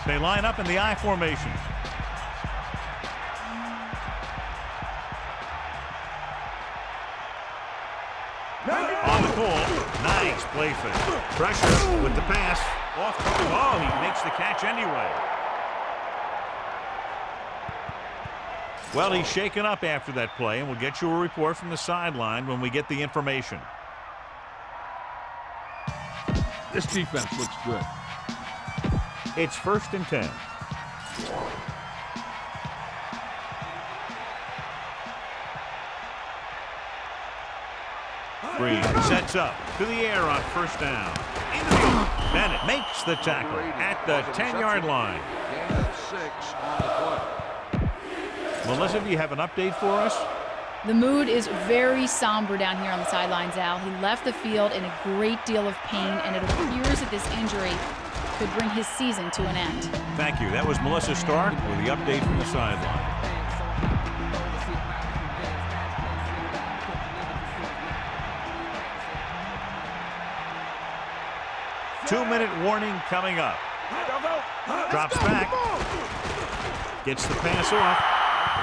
They line up in the I formation. On the call. Nice play fake. Pressure with the pass. Off. Oh, he makes the catch anyway. Well, he's shaken up after that play, and we'll get you a report from the sideline when we get the information. This defense looks good. It's 1st and 10. Green sets up to the air on 1st down. Bennett makes the tackle at the 10-yard line. Gain of 6 on the play. Melissa, do you have an update for us? The mood is very somber down here on the sidelines, Al. He left the field in a great deal of pain, and it appears that this injury could bring his season to an end. Thank you. That was Melissa Stark with the update from the sideline. Two-minute warning coming up. Drops back. Gets the pass off.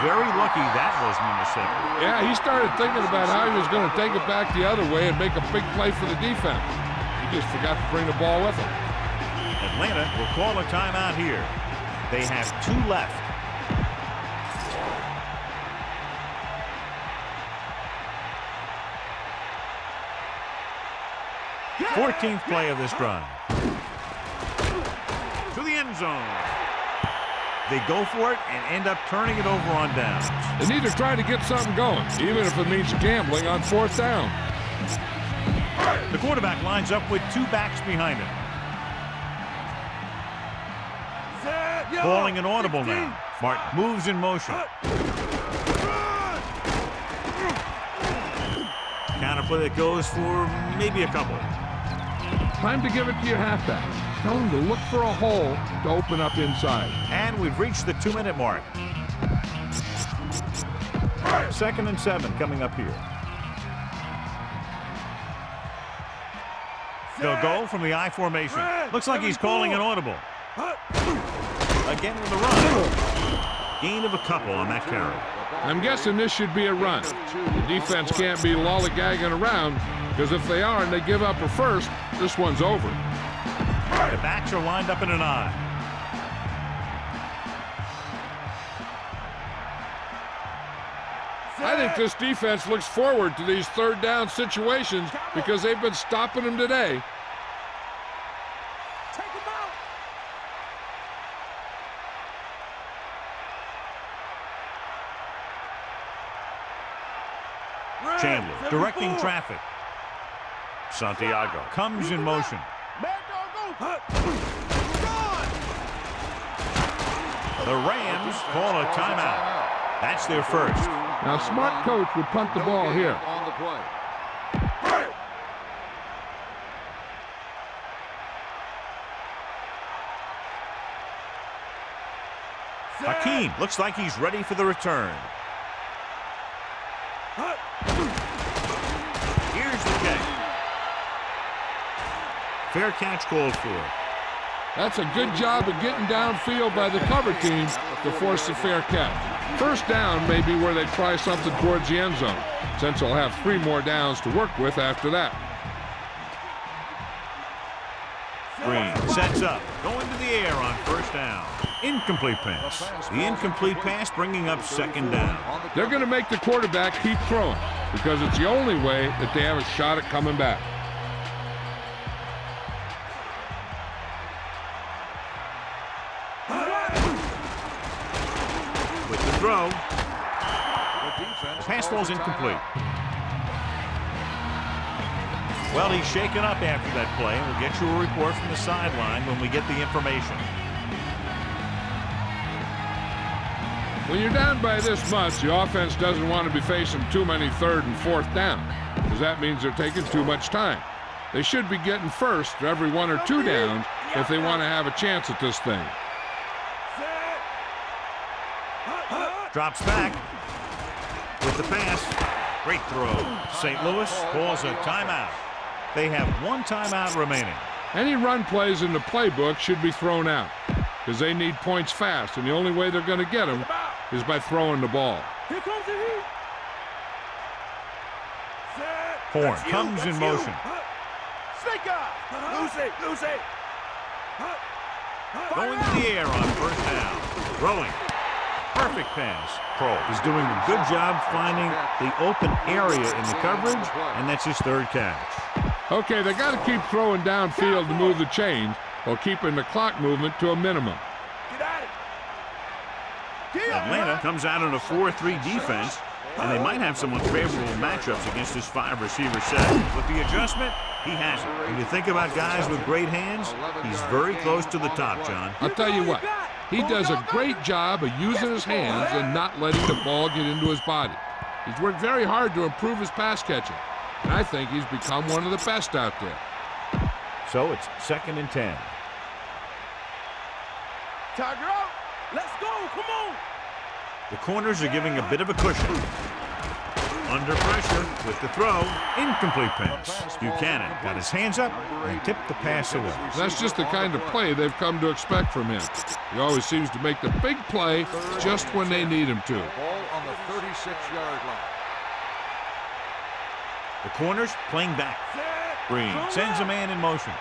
Very lucky that was Minnesota. Yeah, he started thinking about how he was going to take it back the other way and make a big play for the defense. He just forgot to bring the ball with him. Atlanta will call a timeout here. They have 2 left. 14th play of this drive. To the end zone. They go for it and end up turning it over on downs. They need to try to get something going, even if it means gambling on 4th down. The quarterback lines up with 2 backs behind him. Calling an audible now. Martin moves in motion. Counter play that goes for maybe a couple. Time to give it to your halfback. Tell him to look for a hole to open up inside. And we've reached the 2-minute mark. 2nd and 7 coming up here. They'll go from the I formation. Looks like he's calling an audible. Again with a run. Gain of a couple on that carry. I'm guessing this should be a run. The defense can't be lollygagging around, because if they are and they give up a first, this one's over. The backs are lined up in an I. I think this defense looks forward to these 3rd down situations because they've been stopping them today. Take him out. Chandler directing traffic. Santiago comes in motion. The Rams call a timeout. That's their first. Now, smart coach would punt the ball here. On the play. Hakeem looks like he's ready for the return. Here's the kick. Fair catch called for. That's a good job of getting downfield by the cover team to force the fair catch. 1st down may be where they try something towards the end zone, since they'll have 3 more downs to work with after that. Green sets up, going to the air on 1st down. Incomplete pass. The incomplete pass bringing up 2nd down. They're going to make the quarterback keep throwing because it's the only way that they have a shot at coming back. With the throw. Pass ball's incomplete. Well, he's shaken up after that play, and we'll get you a report from the sideline when we get the information. When you're down by this much, the offense doesn't want to be facing too many 3rd and 4th down, because that means they're taking too much time. They should be getting first for every 1 or 2 downs if they want to have a chance at this thing. Drops back with the pass. Great throw. St. Louis calls a timeout. They have 1 timeout remaining. Any run plays in the playbook should be thrown out because they need points fast, and the only way they're going to get them is by throwing the ball. Here comes the heat. Horn comes in motion. Snake eye. Lose it. Going to the air on 1st down. Throwing. Perfect pass. Pro is doing a good job finding the open area in the coverage, and that's his 3rd catch. Okay, they got to keep throwing downfield to move the chains while keeping the clock movement to a minimum. Get at it. Atlanta comes out in a 4-3 defense, and they might have some unfavorable matchups against this 5-receiver set. With the adjustment, he has it. When you think about guys with great hands, he's very close to the top, John. I'll tell you what, he does a great job of using his hands and not letting the ball get into his body. He's worked very hard to improve his pass catching, and I think he's become one of the best out there. So it's 2nd and 10. Tiger out. Let's go. Come on. The corners are giving a bit of a cushion. Under pressure with the throw. Incomplete pass. Buchanan got his hands up and tipped the pass away. That's just the kind of play they've come to expect from him. He always seems to make the big play just when they need him to. Ball on the 36-yard line. The corners playing back. Green sends a man in motion.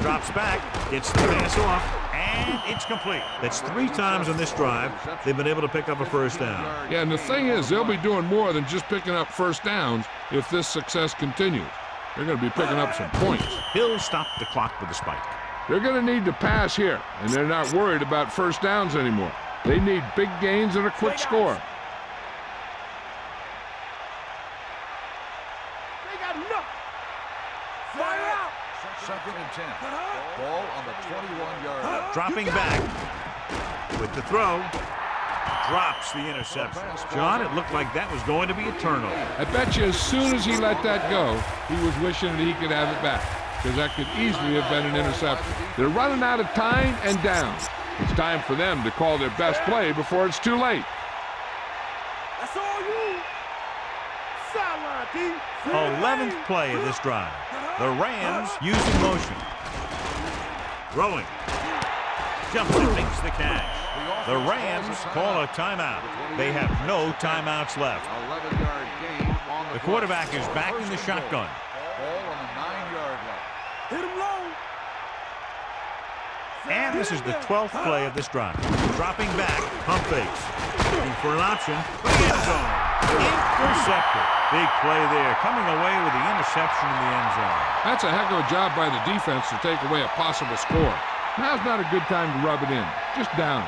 Drops back, gets the pass off, and it's complete. That's 3 times on this drive they've been able to pick up a first down. Yeah, and the thing is, they'll be doing more than just picking up first downs if this success continues. They're going to be picking up some points. He'll stop the clock with a spike. They're going to need to pass here, and they're not worried about first downs anymore. They need big gains and a quick score. They got enough. Fire out. 2nd and 10. Ball on the 21-yard line. Dropping back with the throw. Drops the interception. John, it looked like that was going to be a turnover. I bet you as soon as he let that go, he was wishing that he could have it back, because that could easily have been an interception. They're running out of time and downs. It's time for them to call their best play before it's too late. That's all you. Sideline, D. 11th play of this drive. The Rams using motion. Throwing. Jumps and makes the catch. The Rams call a timeout. They have no timeouts left. 11-yard gain on The quarterback is back in the shotgun. Ball on the 9-yard line. Hit him low. And this is the 12th play of this drive. Dropping back, pump fakes. Looking for an option. End zone. Intercepted. Big play there, coming away with the interception in the end zone. That's a heck of a job by the defense to take away a possible score. Now's not a good time to rub it in. Just down.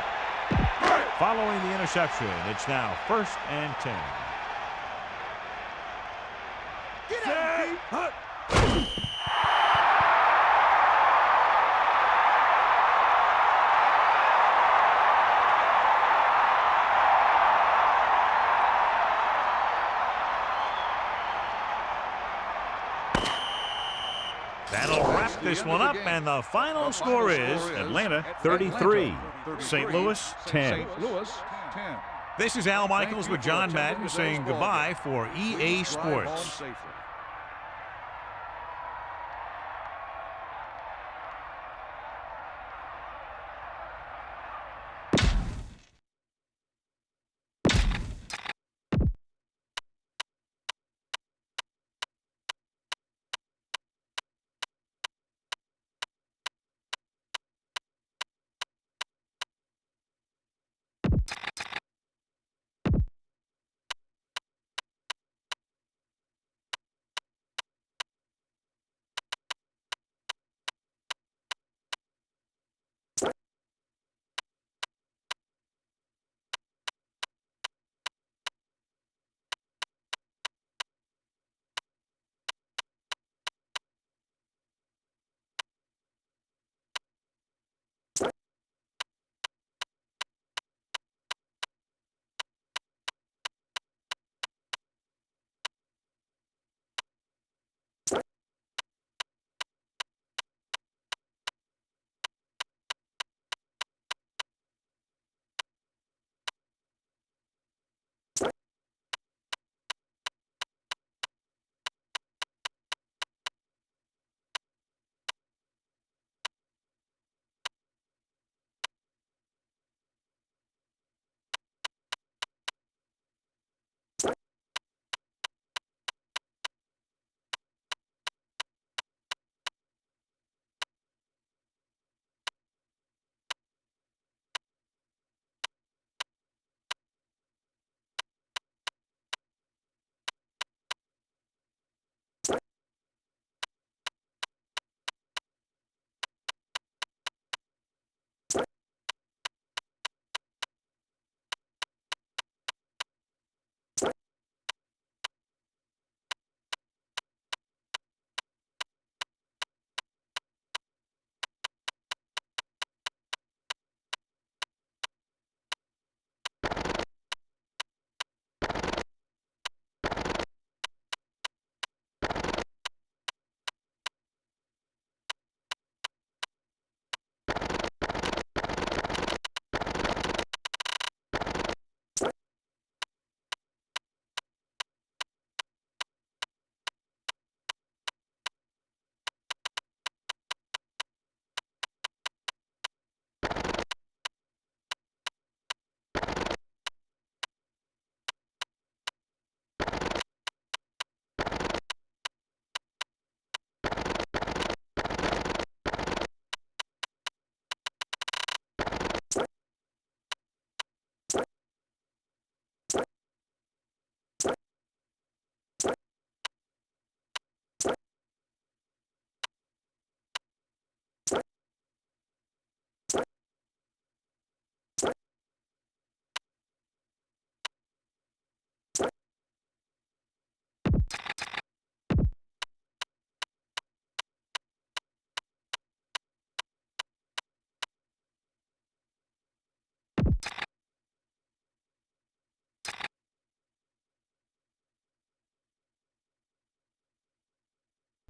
Following the interception, it's now 1st and 10. Get out, That'll wrap this one up, and the final score is Atlanta 33, St. Louis 10. St. Louis 10. This is Al Michaels with John Madden saying goodbye for EA Sports. Safely.